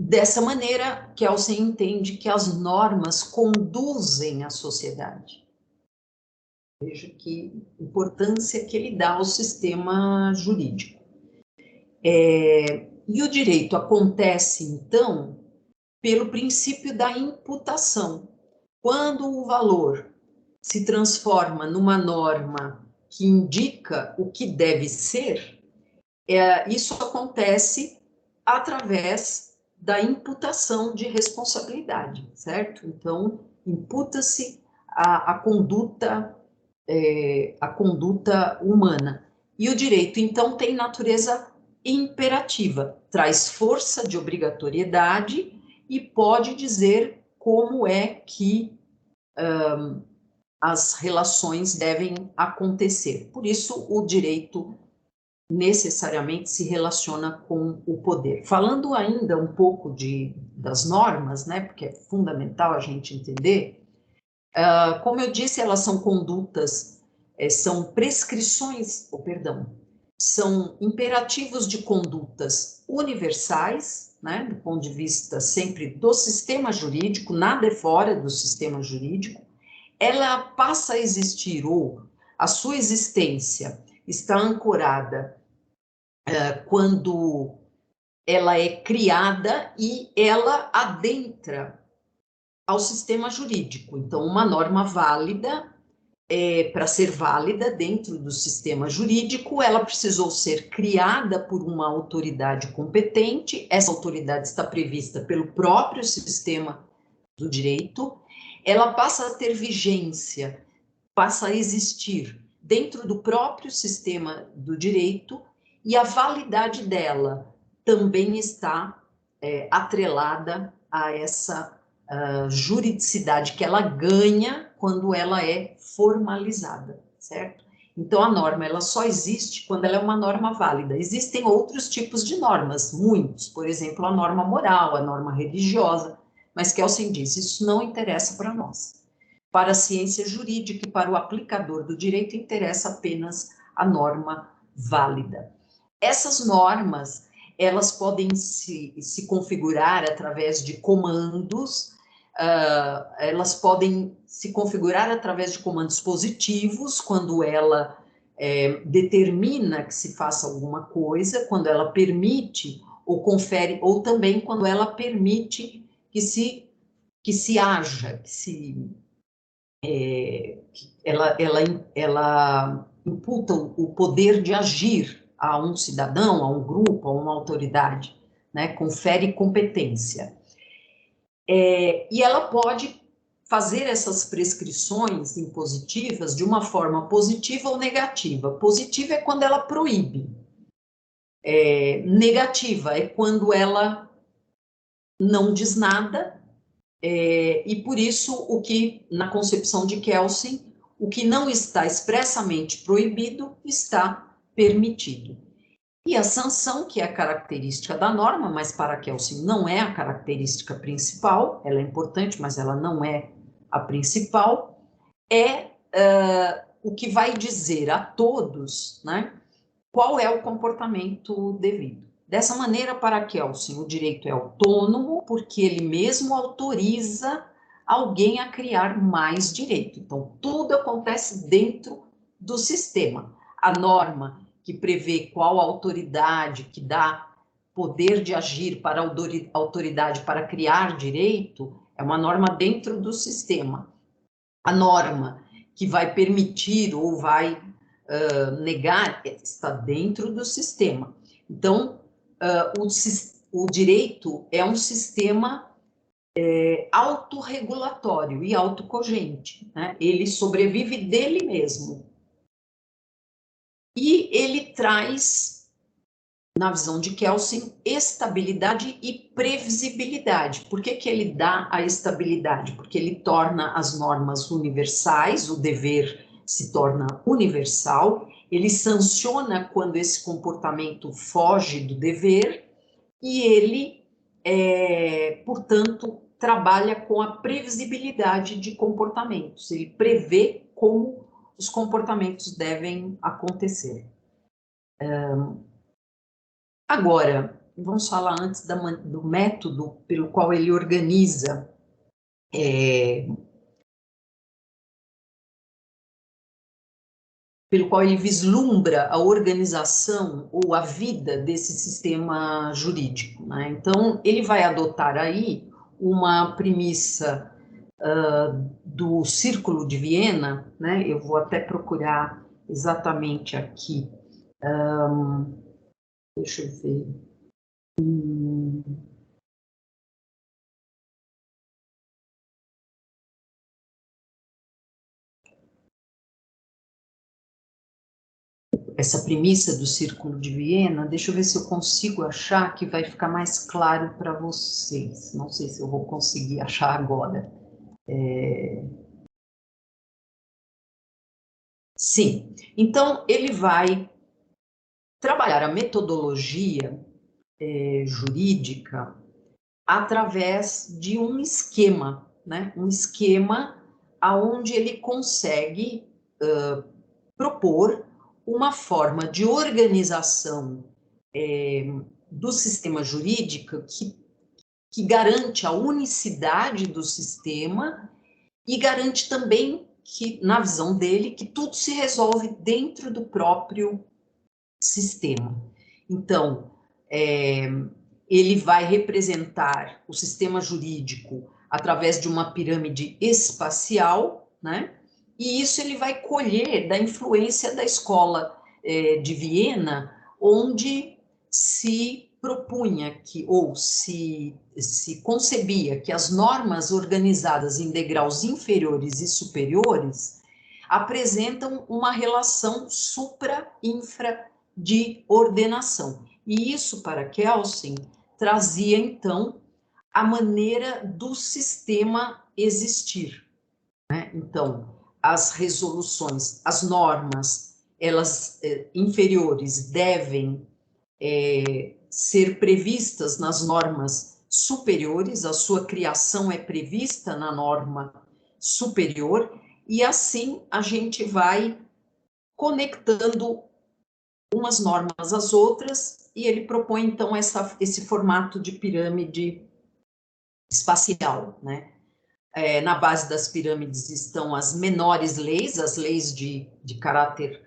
Dessa maneira, Kelsen entende que as normas conduzem a sociedade. Veja que importância que ele dá ao sistema jurídico. E o direito acontece, então, pelo princípio da imputação. Quando o valor se transforma numa norma que indica o que deve ser, isso acontece através da imputação de responsabilidade, certo? Então, imputa-se a conduta humana. E o direito, então, tem natureza imperativa, traz força de obrigatoriedade e pode dizer como é que as relações devem acontecer. Por isso, o direito necessariamente se relaciona com o poder. Falando ainda um pouco das normas, né, porque é fundamental a gente entender, como eu disse, elas são condutas, são prescrições, são imperativos de condutas universais, né, do ponto de vista sempre do sistema jurídico, nada é fora do sistema jurídico. Ela passa a existir, ou a sua existência está ancorada quando ela é criada e ela adentra ao sistema jurídico. Então, uma norma válida, para ser válida dentro do sistema jurídico, ela precisou ser criada por uma autoridade competente. Essa autoridade está prevista pelo próprio sistema do direito. Ela passa a ter vigência, passa a existir dentro do próprio sistema do direito, e a validade dela também está atrelada a essa juridicidade que ela ganha quando ela é formalizada, certo? Então, a norma, ela só existe quando ela é uma norma válida. Existem outros tipos de normas, muitos, por exemplo, a norma moral, a norma religiosa, mas Kelsen diz, isso não interessa para nós. Para a ciência jurídica e para o aplicador do direito, interessa apenas a norma válida. Essas normas, elas podem se configurar através de comandos, elas podem se configurar através de comandos positivos, quando ela determina que se faça alguma coisa, quando ela permite ou confere, ou também quando ela permite que se haja, ela imputa o poder de agir a um cidadão, a um grupo, a uma autoridade, né? Confere competência. E ela pode fazer essas prescrições impositivas de uma forma positiva ou negativa. Positiva é quando ela proíbe. Negativa é quando ela não diz nada, e por isso, o que, na concepção de Kelsen, o que não está expressamente proibido está permitido. E a sanção, que é a característica da norma, mas para Kelsen não é a característica principal, ela é importante, mas ela não é a principal, é o que vai dizer a todos, né, qual é o comportamento devido. Dessa maneira, para Kelsen, o direito é autônomo, porque ele mesmo autoriza alguém a criar mais direito. Então, tudo acontece dentro do sistema. A norma que prevê qual autoridade que dá poder de agir para a autoridade para criar direito é uma norma dentro do sistema. A norma que vai permitir ou vai negar está dentro do sistema. Então, o direito é um sistema autorregulatório e autocogente, né? Ele sobrevive dele mesmo. E ele traz, na visão de Kelsen, estabilidade e previsibilidade. Por que ele dá a estabilidade? Porque ele torna as normas universais, o dever se torna universal, ele sanciona quando esse comportamento foge do dever, e ele, portanto, trabalha com a previsibilidade de comportamentos, ele prevê como os comportamentos devem acontecer. Agora, vamos falar antes do método pelo qual ele organiza pelo qual ele vislumbra a organização ou a vida desse sistema jurídico, né? Então, ele vai adotar aí uma premissa do Círculo de Viena, né? Eu vou até procurar exatamente aqui. Deixa eu ver. Essa premissa do Círculo de Viena, deixa eu ver se eu consigo achar, que vai ficar mais claro para vocês. Não sei se eu vou conseguir achar agora. Sim, então ele vai trabalhar a metodologia jurídica através de um esquema, né? Um esquema aonde ele consegue propor uma forma de organização do sistema jurídico que garante a unicidade do sistema e garante também que, na visão dele, que tudo se resolve dentro do próprio sistema. Então, ele vai representar o sistema jurídico através de uma pirâmide espacial, né? E isso ele vai colher da influência da escola de Viena, onde se propunha que, ou se concebia que as normas organizadas em degraus inferiores e superiores apresentam uma relação supra-infra de ordenação. E isso, para Kelsen, trazia, então, a maneira do sistema existir, né? Então, as resoluções, as normas, elas inferiores devem ser previstas nas normas superiores, a sua criação é prevista na norma superior, e assim a gente vai conectando umas normas às outras, e ele propõe, então, esse formato de pirâmide espacial, né? Na base das pirâmides estão as menores leis, as leis de caráter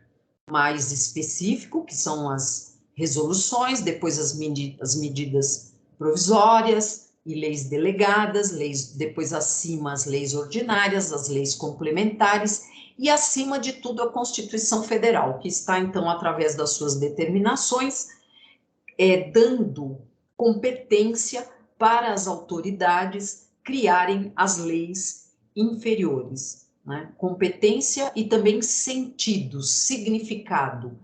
mais específico, que são as resoluções, depois as medidas provisórias e leis delegadas, depois acima as leis ordinárias, as leis complementares, e acima de tudo a Constituição Federal, que está, então, através das suas determinações, dando competência para as autoridades criarem as leis inferiores, né? Competência e também sentido, significado,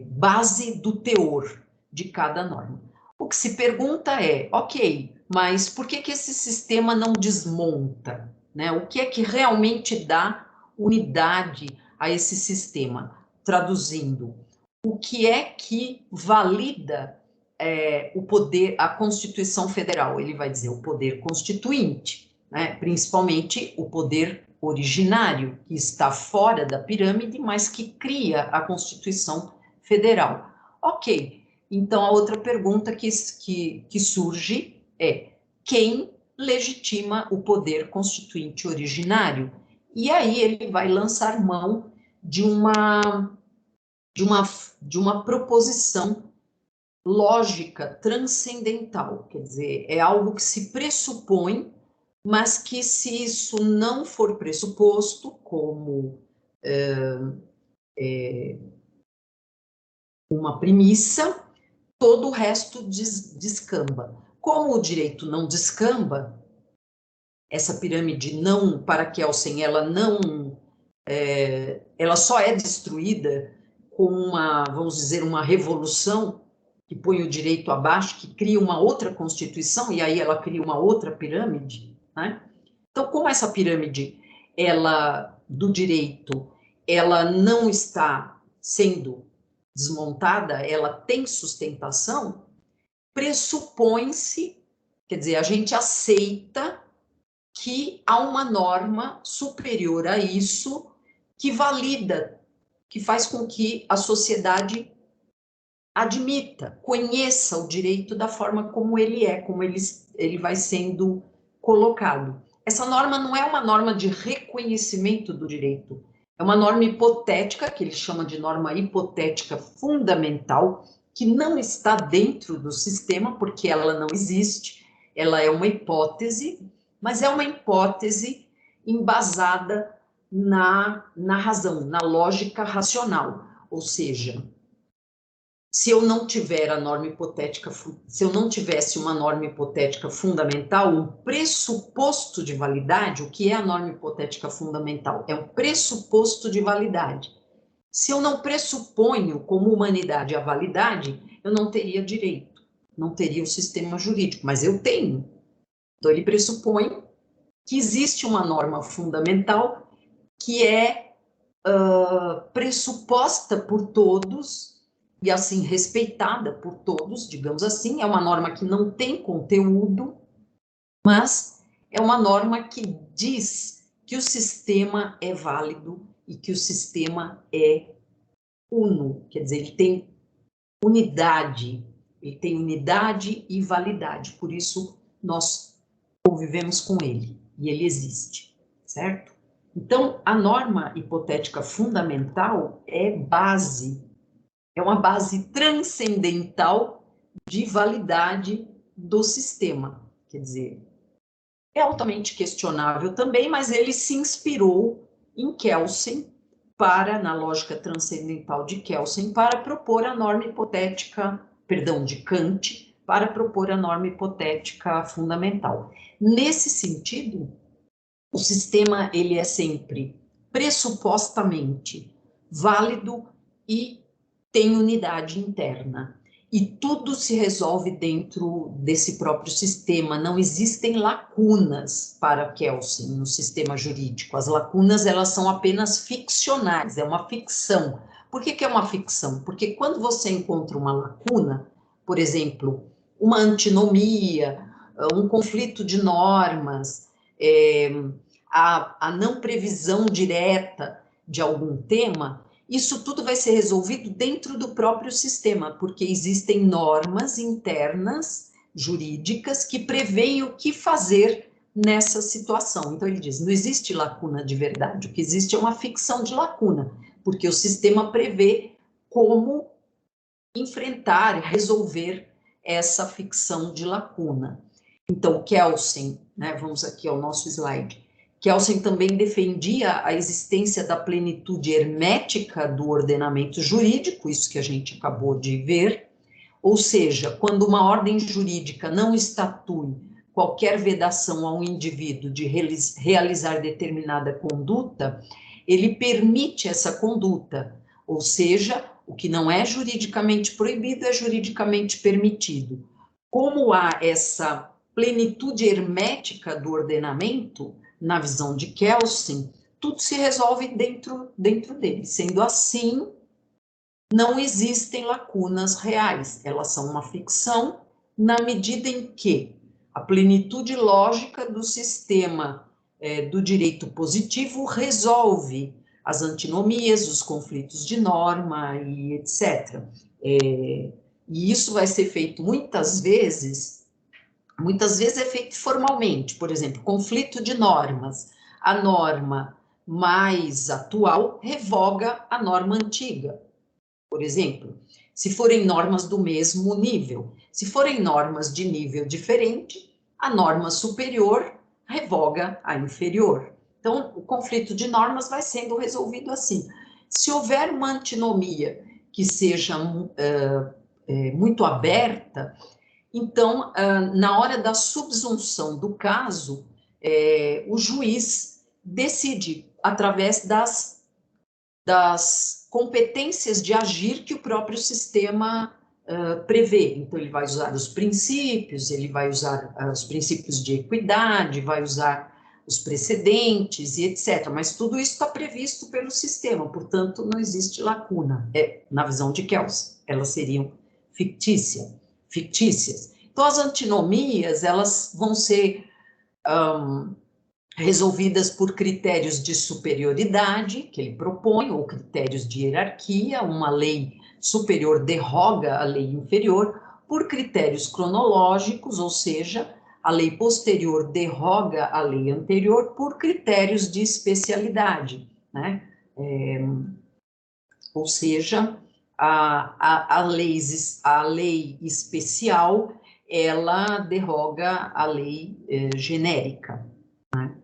base do teor de cada norma. O que se pergunta é, ok, mas por que esse sistema não desmonta, né? O que é que realmente dá unidade a esse sistema? Traduzindo, o que é que valida o poder, a Constituição Federal? Ele vai dizer o poder constituinte, né? Principalmente o poder originário, que está fora da pirâmide, mas que cria a Constituição Federal. Ok, então a outra pergunta que surge é: quem legitima o poder constituinte originário? E aí ele vai lançar mão de uma proposição lógica transcendental, quer dizer, é algo que se pressupõe, mas que, se isso não for pressuposto como uma premissa, todo o resto descamba. Como o direito não descamba, essa pirâmide não, para Kelsen, ela só é destruída com vamos dizer, uma revolução que põe o direito abaixo, que cria uma outra Constituição, e aí ela cria uma outra pirâmide, né? Então, como essa pirâmide, do direito, ela não está sendo desmontada, ela tem sustentação, pressupõe-se, quer dizer, a gente aceita que há uma norma superior a isso que valida, que faz com que a sociedade admita, conheça o direito da forma como ele é, como ele vai sendo colocado. Essa norma não é uma norma de reconhecimento do direito, é uma norma hipotética, que ele chama de norma hipotética fundamental, que não está dentro do sistema, porque ela não existe, ela é uma hipótese, mas é uma hipótese embasada na razão, na lógica racional, ou seja, se eu não tiver a norma hipotética, se eu não tivesse uma norma hipotética fundamental, um pressuposto de validade, o que é a norma hipotética fundamental? É um pressuposto de validade. Se eu não pressuponho como humanidade a validade, eu não teria direito, não teria o sistema jurídico, mas eu tenho. Então, ele pressupõe que existe uma norma fundamental que é pressuposta por todos e, assim, respeitada por todos, digamos assim. É uma norma que não tem conteúdo, mas é uma norma que diz que o sistema é válido e que o sistema é uno, quer dizer, ele tem unidade e validade, por isso nós convivemos com ele. e ele existe, certo? Então, a norma hipotética fundamental é base, é uma base transcendental de validade do sistema. Quer dizer, é altamente questionável também, mas ele se inspirou em Kelsen na lógica transcendental de Kelsen, para propor a norma hipotética, perdão, de Kant, para propor a norma hipotética fundamental. Nesse sentido, o sistema ele é sempre pressupostamente válido e tem unidade interna. E tudo se resolve dentro desse próprio sistema. Não existem lacunas para Kelsen no sistema jurídico. As lacunas, elas são apenas ficcionais, é uma ficção. Por que é uma ficção? Porque quando você encontra uma lacuna, por exemplo, uma antinomia, um conflito de normas, a não previsão direta de algum tema, isso tudo vai ser resolvido dentro do próprio sistema, porque existem normas internas jurídicas que preveem o que fazer nessa situação. Então, ele diz, não existe lacuna de verdade, o que existe é uma ficção de lacuna, porque o sistema prevê como enfrentar, resolver essa ficção de lacuna. Então, Kelsen, né, vamos aqui ao nosso slide, Kelsen também defendia a existência da plenitude hermética do ordenamento jurídico, isso que a gente acabou de ver, ou seja, quando uma ordem jurídica não estatui qualquer vedação a um indivíduo de realizar determinada conduta, ele permite essa conduta, ou seja, o que não é juridicamente proibido é juridicamente permitido. Como há essa plenitude hermética do ordenamento, na visão de Kelsen, tudo se resolve dentro dele. Sendo assim, não existem lacunas reais, elas são uma ficção na medida em que a plenitude lógica do sistema do direito positivo resolve as antinomias, os conflitos de norma e etc. E isso vai ser feito muitas vezes é feito formalmente, por exemplo, conflito de normas. A norma mais atual revoga a norma antiga, por exemplo, se forem normas do mesmo nível. Se forem normas de nível diferente, a norma superior revoga a inferior. Então, o conflito de normas vai sendo resolvido assim. Se houver uma antinomia que seja muito aberta, então, na hora da subsunção do caso, o juiz decide através das competências de agir que o próprio sistema prevê. Então, ele vai usar os princípios, ele vai usar os princípios de equidade, vai usar os precedentes e etc. Mas tudo isso está previsto pelo sistema, portanto, não existe lacuna. Na visão de Kelsen, elas seriam fictícias. Então, as antinomias, elas vão ser resolvidas por critérios de superioridade, que ele propõe, ou critérios de hierarquia, uma lei superior derroga a lei inferior, por critérios cronológicos, ou seja, a lei posterior derroga a lei anterior, por critérios de especialidade, né? Ou seja, a lei especial, ela derroga a lei genérica, né?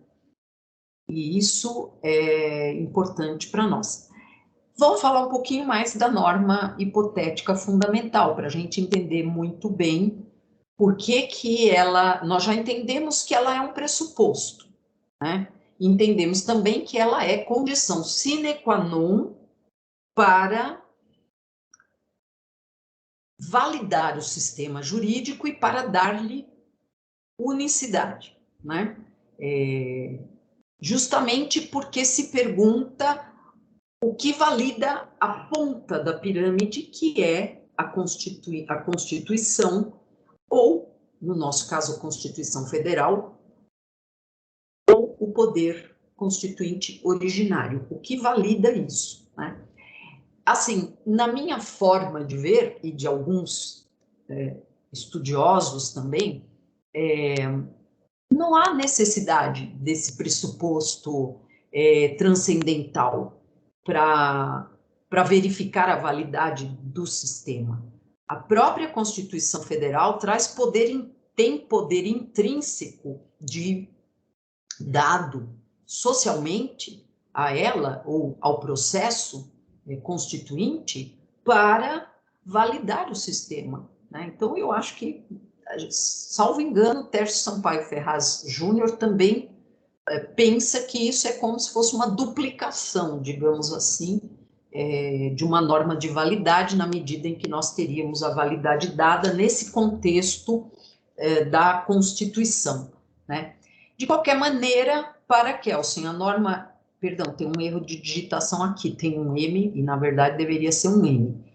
E isso é importante para nós. Vamos falar um pouquinho mais da norma hipotética fundamental, para a gente entender muito bem por que ela... Nós já entendemos que ela é um pressuposto, né? Entendemos também que ela é condição sine qua non para validar o sistema jurídico e para dar-lhe unicidade, né? Justamente porque se pergunta o que valida a ponta da pirâmide, que é a Constituição, ou, no nosso caso, a Constituição Federal, ou o poder constituinte originário. O que valida isso, né? Assim, na minha forma de ver, e de alguns estudiosos também, não há necessidade desse pressuposto transcendental para verificar a validade do sistema. A própria Constituição Federal tem poder intrínseco dado socialmente a ela ou ao processo constituinte para validar o sistema, né? Então, eu acho que, salvo engano, Tércio Sampaio Ferraz Júnior também pensa que isso é como se fosse uma duplicação, digamos assim, de uma norma de validade, na medida em que nós teríamos a validade dada nesse contexto da Constituição, né? De qualquer maneira, para Kelsen, a norma, perdão, tem um erro de digitação aqui, tem um M e, na verdade, deveria ser um M.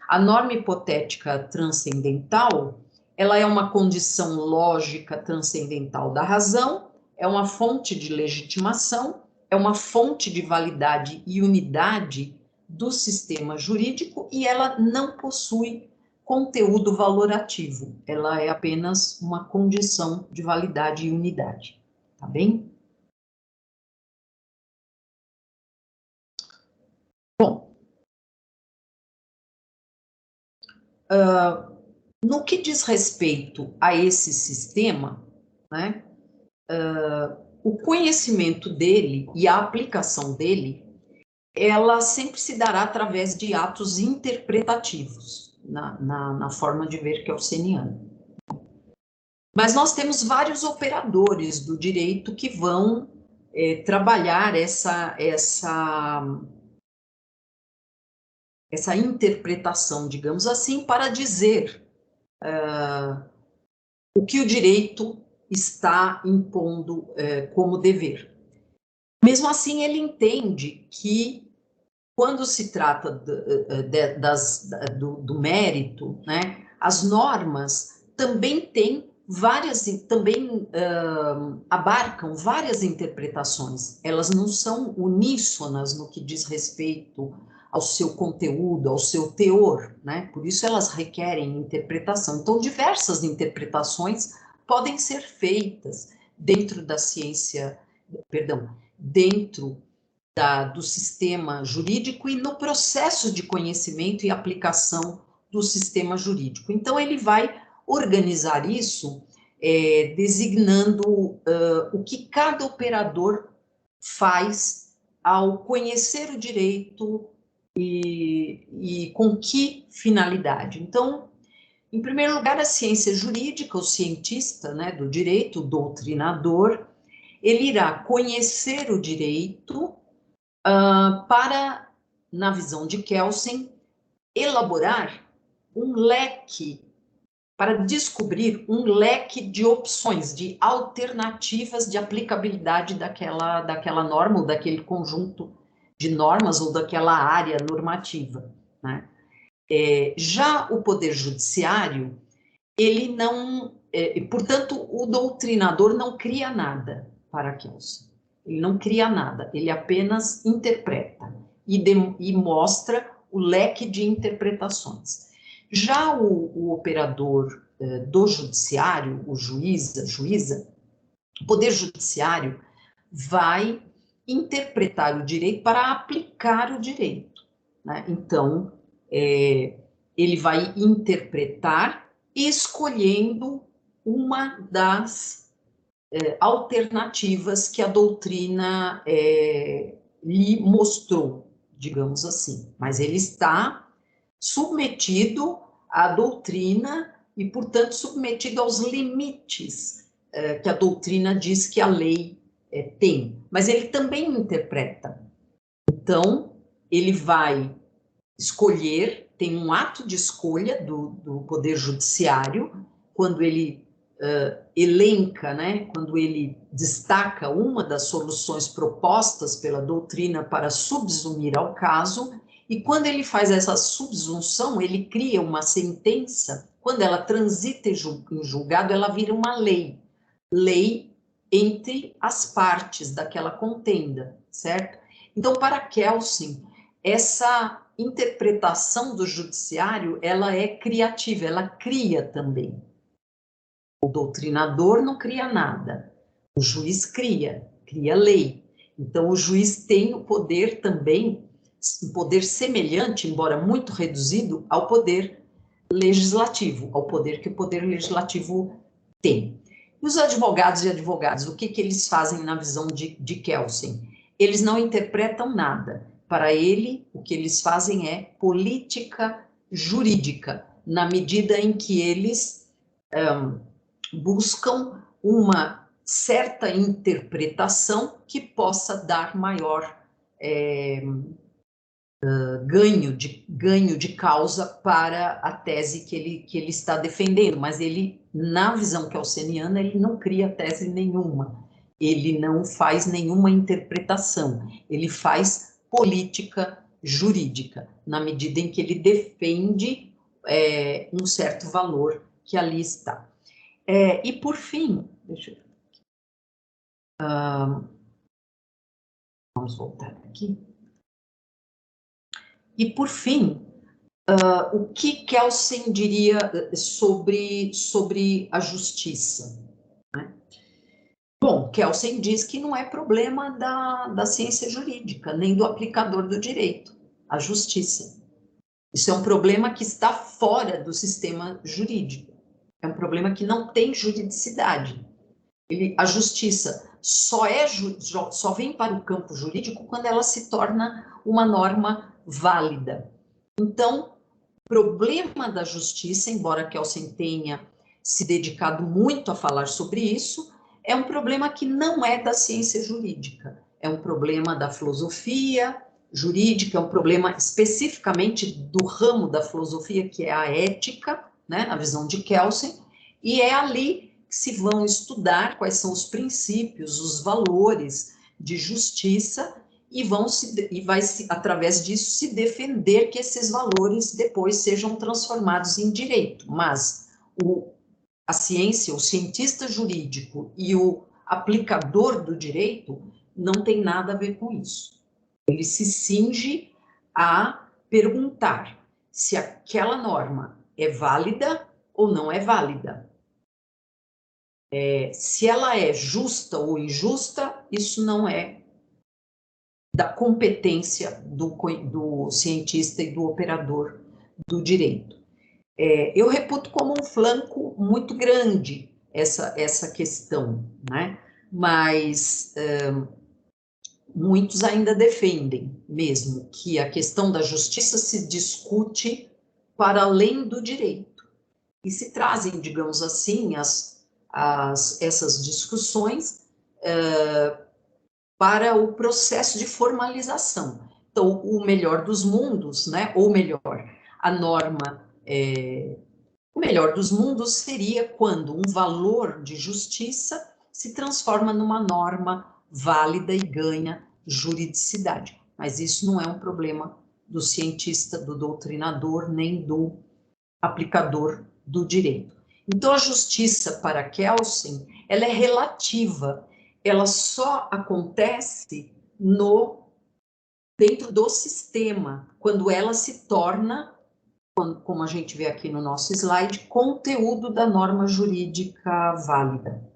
A norma hipotética transcendental, ela é uma condição lógica transcendental da razão, é uma fonte de legitimação, é uma fonte de validade e unidade do sistema jurídico e ela não possui conteúdo valorativo, ela é apenas uma condição de validade e unidade, tá bem? Bom, no que diz respeito a esse sistema, né, o conhecimento dele e a aplicação dele, ela sempre se dará através de atos interpretativos, na forma de ver kelseniana. Mas nós temos vários operadores do direito que vão trabalhar essa interpretação, digamos assim, para dizer o que o direito está impondo como dever. Mesmo assim, ele entende que, quando se trata do mérito, né, as normas também abarcam várias interpretações. Elas não são uníssonas no que diz respeito ao seu conteúdo, ao seu teor, né? Por isso elas requerem interpretação. Então, diversas interpretações podem ser feitas dentro da ciência, dentro do sistema jurídico e no processo de conhecimento e aplicação do sistema jurídico. Então, ele vai organizar isso designando o que cada operador faz ao conhecer o direito e com que finalidade. Então, em primeiro lugar, a ciência jurídica, o cientista, né, do direito, o doutrinador, ele irá conhecer o direito para, na visão de Kelsen, elaborar um leque, para descobrir um leque de opções, de alternativas de aplicabilidade daquela norma, ou daquele conjunto de normas, ou daquela área normativa, né? Já o Poder Judiciário, ele não... portanto, o doutrinador não cria nada para Kelsen. Ele não cria nada, ele apenas interpreta e mostra o leque de interpretações. Já o operador do judiciário, o juíza, o poder judiciário vai interpretar o direito para aplicar o direito, né? Então, ele vai interpretar escolhendo uma das alternativas que a doutrina lhe mostrou, digamos assim. Mas ele está submetido à doutrina e, portanto, submetido aos limites que a doutrina diz que a lei tem. Mas ele também interpreta. Então, ele vai escolher, tem um ato de escolha do Poder Judiciário, quando ele elenca, né, quando ele destaca uma das soluções propostas pela doutrina para subsumir ao caso, e quando ele faz essa subsunção, ele cria uma sentença, quando ela transita em julgado, ela vira uma lei entre as partes daquela contenda, certo? Então, para Kelsen, essa interpretação do judiciário, ela é criativa, ela cria também. O doutrinador não cria nada, O juiz cria lei. Então, o juiz tem o poder também, um poder semelhante, embora muito reduzido, ao poder legislativo, ao poder que o poder legislativo tem. E os advogados e advogadas, o que eles fazem na visão de Kelsen? Eles não interpretam nada. Para ele, o que eles fazem é política jurídica, na medida em que eles buscam uma certa interpretação que possa dar maior ganho de causa para a tese que ele está defendendo, mas ele, na visão kelseniana, ele não cria tese nenhuma, ele não faz nenhuma interpretação, ele faz política jurídica, na medida em que ele defende um certo valor que ali está. E por fim, deixa eu ver aqui. Vamos voltar aqui. E por fim, o que Kelsen diria sobre a justiça? Né? Bom, Kelsen diz que não é problema da ciência jurídica, nem do aplicador do direito, a justiça. Isso é um problema que está fora do sistema jurídico. É um problema que não tem juridicidade. A justiça só vem para o campo jurídico quando ela se torna uma norma válida. Então, o problema da justiça, embora Kelsen tenha se dedicado muito a falar sobre isso, é um problema que não é da ciência jurídica, é um problema da filosofia jurídica, é um problema especificamente do ramo da filosofia, que é a ética, né, na visão de Kelsen, e é ali que se vão estudar quais são os princípios, os valores de justiça, e vai através disso se defender que esses valores depois sejam transformados em direito. Mas a ciência, o cientista jurídico e o aplicador do direito não tem nada a ver com isso. Ele se cinge a perguntar se aquela norma é válida ou não é válida. Se ela é justa ou injusta, isso não é da competência do cientista e do operador do direito. Eu reputo como um flanco muito grande essa questão, né? Mas muitos ainda defendem mesmo que a questão da justiça se discute para além do direito. E se trazem, digamos assim, essas discussões para o processo de formalização. Então, o melhor dos mundos, né? Ou melhor, a norma, o melhor dos mundos seria quando um valor de justiça se transforma numa norma válida e ganha juridicidade. Mas isso não é um problema do cientista, do doutrinador, nem do aplicador do direito. Então, a justiça para Kelsen, ela é relativa, ela só acontece dentro do sistema, quando ela se torna, como a gente vê aqui no nosso slide, conteúdo da norma jurídica válida,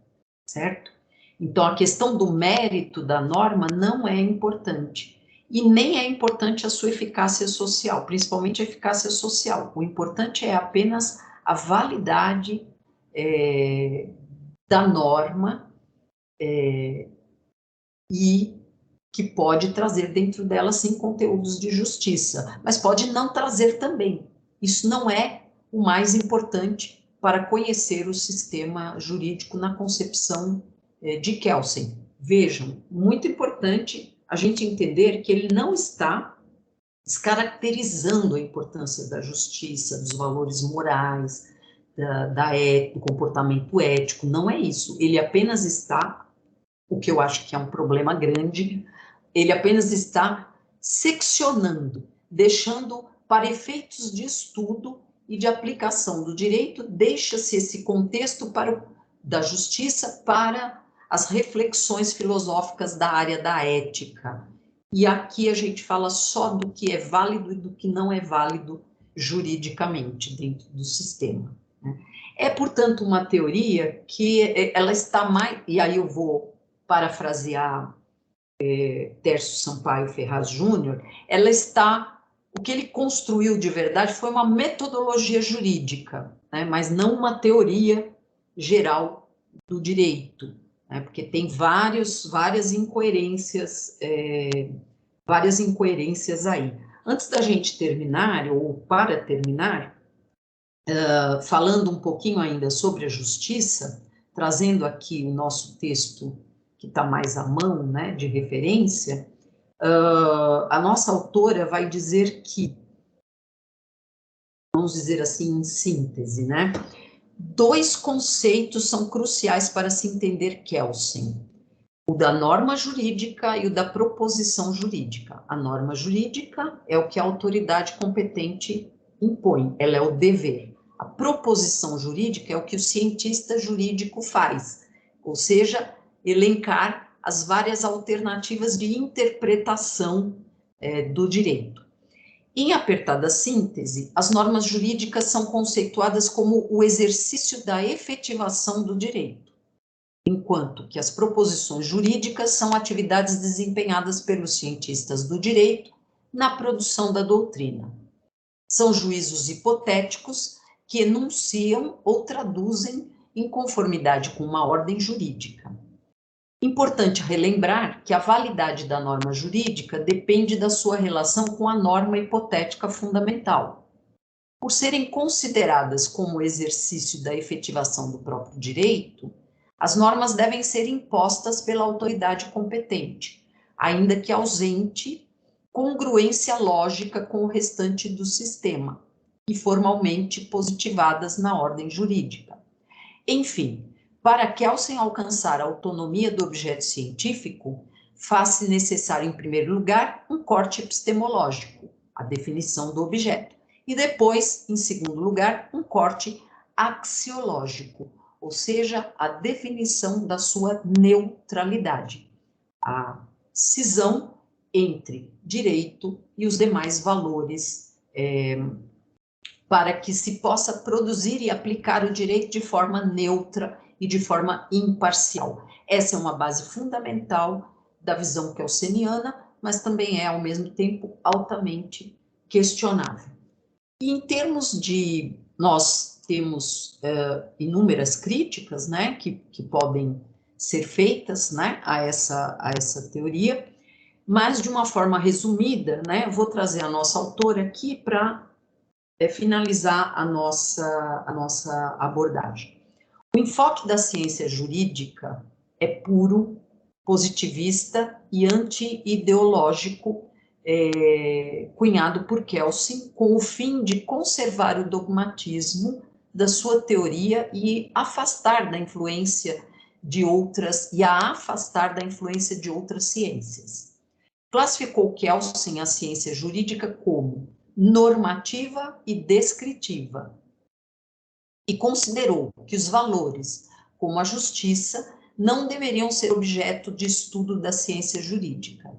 certo? Então, a questão do mérito da norma não é importante, e nem é importante a sua eficácia social, principalmente a eficácia social. O importante é apenas a validade da norma e que pode trazer dentro dela, sim, conteúdos de justiça, mas pode não trazer também. Isso não é o mais importante para conhecer o sistema jurídico na concepção de Kelsen. Vejam, muito importante a gente entender que ele não está descaracterizando a importância da justiça, dos valores morais, do comportamento ético, não é isso. Ele apenas está, o que eu acho que é um problema grande, ele apenas está seccionando, deixando para efeitos de estudo e de aplicação do direito, deixa-se esse contexto da justiça para as reflexões filosóficas da área da ética. E aqui a gente fala só do que é válido e do que não é válido juridicamente dentro do sistema. Né? É, portanto, uma teoria que ela está mais, e aí eu vou parafrasear Tércio Sampaio Ferraz Júnior, ela está, o que ele construiu de verdade foi uma metodologia jurídica, né, mas não uma teoria geral do direito, né, porque tem várias incoerências, aí. Antes da gente terminar, ou para terminar, falando um pouquinho ainda sobre a justiça, trazendo aqui o nosso texto que está mais à mão, né, de referência, a nossa autora vai dizer que, vamos dizer assim, em síntese, né, dois conceitos são cruciais para se entender Kelsen: o da norma jurídica e o da proposição jurídica. A norma jurídica é o que a autoridade competente impõe, ela é o dever. A proposição jurídica é o que o cientista jurídico faz, ou seja, elencar as várias alternativas de interpretação do direito. Em apertada síntese, as normas jurídicas são conceituadas como o exercício da efetivação do direito, enquanto que as proposições jurídicas são atividades desempenhadas pelos cientistas do direito na produção da doutrina. São juízos hipotéticos que enunciam ou traduzem em conformidade com uma ordem jurídica. Importante relembrar que a validade da norma jurídica depende da sua relação com a norma hipotética fundamental. Por serem consideradas como exercício da efetivação do próprio direito, as normas devem ser impostas pela autoridade competente, ainda que ausente congruência lógica com o restante do sistema, e formalmente positivadas na ordem jurídica. Enfim, para Kelsen alcançar a autonomia do objeto científico, faz-se necessário, em primeiro lugar, um corte epistemológico, a definição do objeto, e depois, em segundo lugar, um corte axiológico, ou seja, a definição da sua neutralidade, a cisão entre direito e os demais valores, para que se possa produzir e aplicar o direito de forma neutra e de forma imparcial. Essa é uma base fundamental da visão kelseniana, mas também é, ao mesmo tempo, altamente questionável. E em termos de, nós temos inúmeras críticas, né, que podem ser feitas, né, a essa teoria, mas de uma forma resumida, né, vou trazer a nossa autora aqui para finalizar a nossa abordagem. O enfoque da ciência jurídica é puro, positivista e anti-ideológico, cunhado por Kelsen, com o fim de conservar o dogmatismo da sua teoria e afastar da influência de outras, e a afastar da influência de outras ciências. Classificou Kelsen a ciência jurídica como normativa e descritiva, e considerou que os valores, como a justiça, não deveriam ser objeto de estudo da ciência jurídica.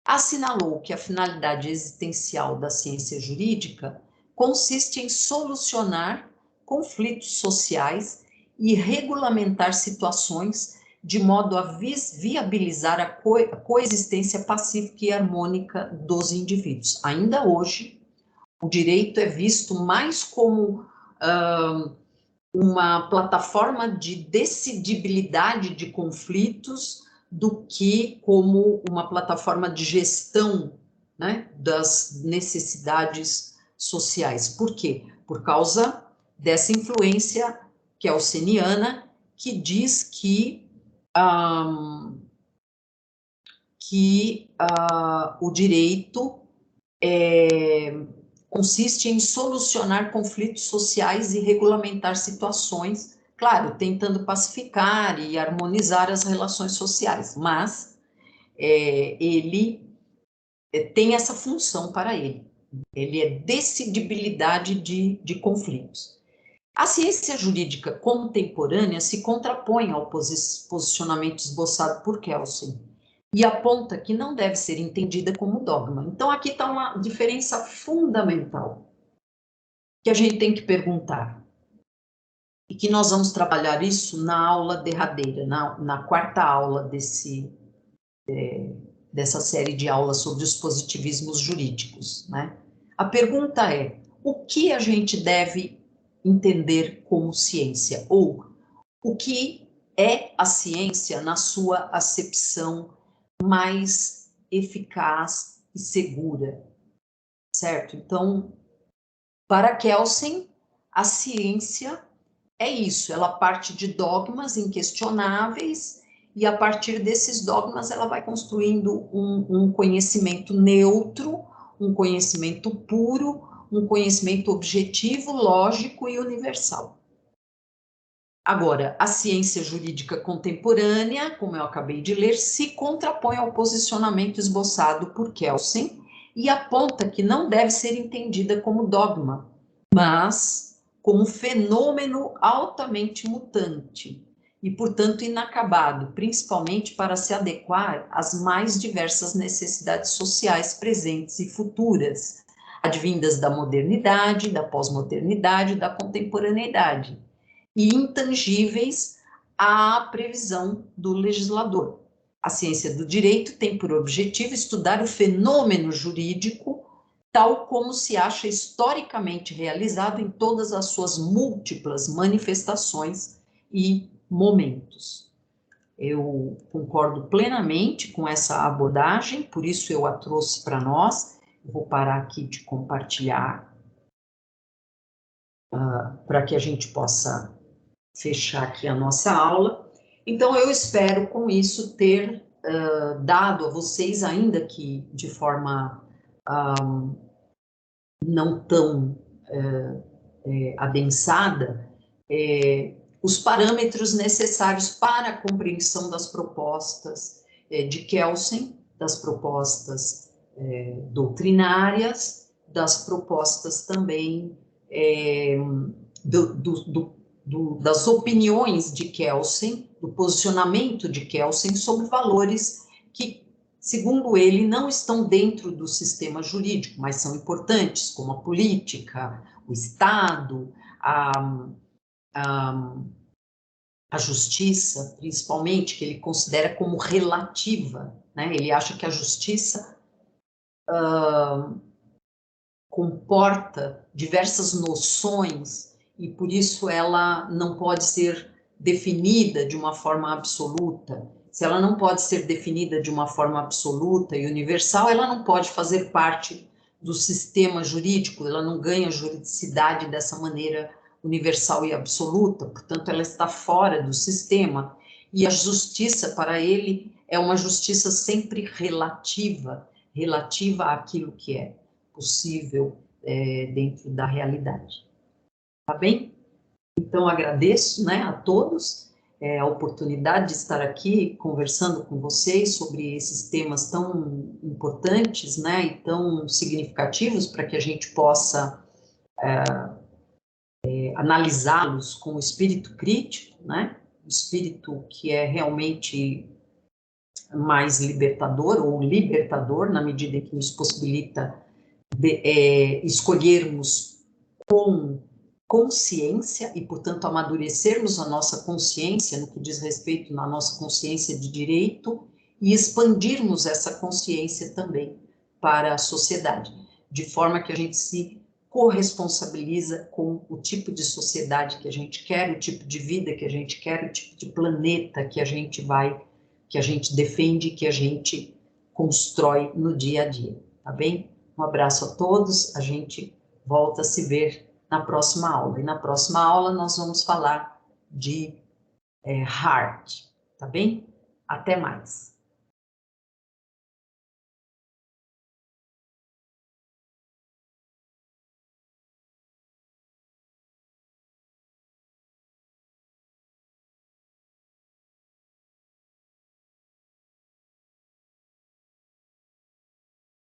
Assinalou que a finalidade existencial da ciência jurídica consiste em solucionar conflitos sociais e regulamentar situações de modo a viabilizar a coexistência pacífica e harmônica dos indivíduos. Ainda hoje, o direito é visto mais como uma plataforma de decidibilidade de conflitos do que como uma plataforma de gestão, né, das necessidades sociais. Por quê? Por causa dessa influência kelseniana que diz que o direito consiste em solucionar conflitos sociais e regulamentar situações, claro, tentando pacificar e harmonizar as relações sociais, mas ele tem essa função para ele. Ele é decidibilidade de conflitos. A ciência jurídica contemporânea se contrapõe ao posicionamento esboçado por Kelsen e aponta que não deve ser entendida como dogma. Então, aqui está uma diferença fundamental que a gente tem que perguntar. e que nós vamos trabalhar isso na aula derradeira, na quarta aula dessa série de aulas sobre os positivismos jurídicos, né? A pergunta é, o que a gente deve entender como ciência? Ou o que é a ciência na sua acepção mais eficaz e segura, certo? Então, para Kelsen, a ciência é isso, ela parte de dogmas inquestionáveis e a partir desses dogmas ela vai construindo um conhecimento neutro, um conhecimento puro, um conhecimento objetivo, lógico e universal. Agora, a ciência jurídica contemporânea, como eu acabei de ler, se contrapõe ao posicionamento esboçado por Kelsen e aponta que não deve ser entendida como dogma, mas como um fenômeno altamente mutante e, portanto, inacabado, principalmente para se adequar às mais diversas necessidades sociais presentes e futuras, advindas da modernidade, da pós-modernidade, da contemporaneidade, e intangíveis à previsão do legislador. A ciência do direito tem por objetivo estudar o fenômeno jurídico tal como se acha historicamente realizado em todas as suas múltiplas manifestações e momentos. Eu concordo plenamente com essa abordagem, por isso eu a trouxe para nós. Eu vou parar aqui de compartilhar para que a gente possa fechar aqui a nossa aula. Então, eu espero com isso ter dado a vocês, ainda que de forma não tão adensada, os parâmetros necessários para a compreensão das propostas de Kelsen, das propostas doutrinárias, das propostas também das opiniões de Kelsen, do posicionamento de Kelsen sobre valores que, segundo ele, não estão dentro do sistema jurídico, mas são importantes, como a política, o Estado, a justiça, principalmente, que ele considera como relativa, né? Ele acha que a justiça comporta diversas noções e, por isso, ela não pode ser definida de uma forma absoluta. Se ela não pode ser definida de uma forma absoluta e universal, ela não pode fazer parte do sistema jurídico, ela não ganha juridicidade dessa maneira universal e absoluta, portanto, ela está fora do sistema. E a justiça, para ele, é uma justiça sempre relativa, relativa àquilo que é possível dentro da realidade. Tá bem? Então, agradeço, né, a todos a oportunidade de estar aqui conversando com vocês sobre esses temas tão importantes, né, e tão significativos para que a gente possa analisá-los com o espírito crítico, né, o espírito que é realmente mais libertador, ou libertador, na medida em que nos possibilita escolhermos com consciência e, portanto, amadurecermos a nossa consciência no que diz respeito na nossa consciência de direito e expandirmos essa consciência também para a sociedade, de forma que a gente se corresponsabiliza com o tipo de sociedade que a gente quer, o tipo de vida que a gente quer, o tipo de planeta que a gente defende, que a gente constrói no dia a dia, tá bem? Um abraço a todos, a gente volta a se ver na próxima aula. E na próxima aula nós vamos falar de Hart, tá bem? Até mais.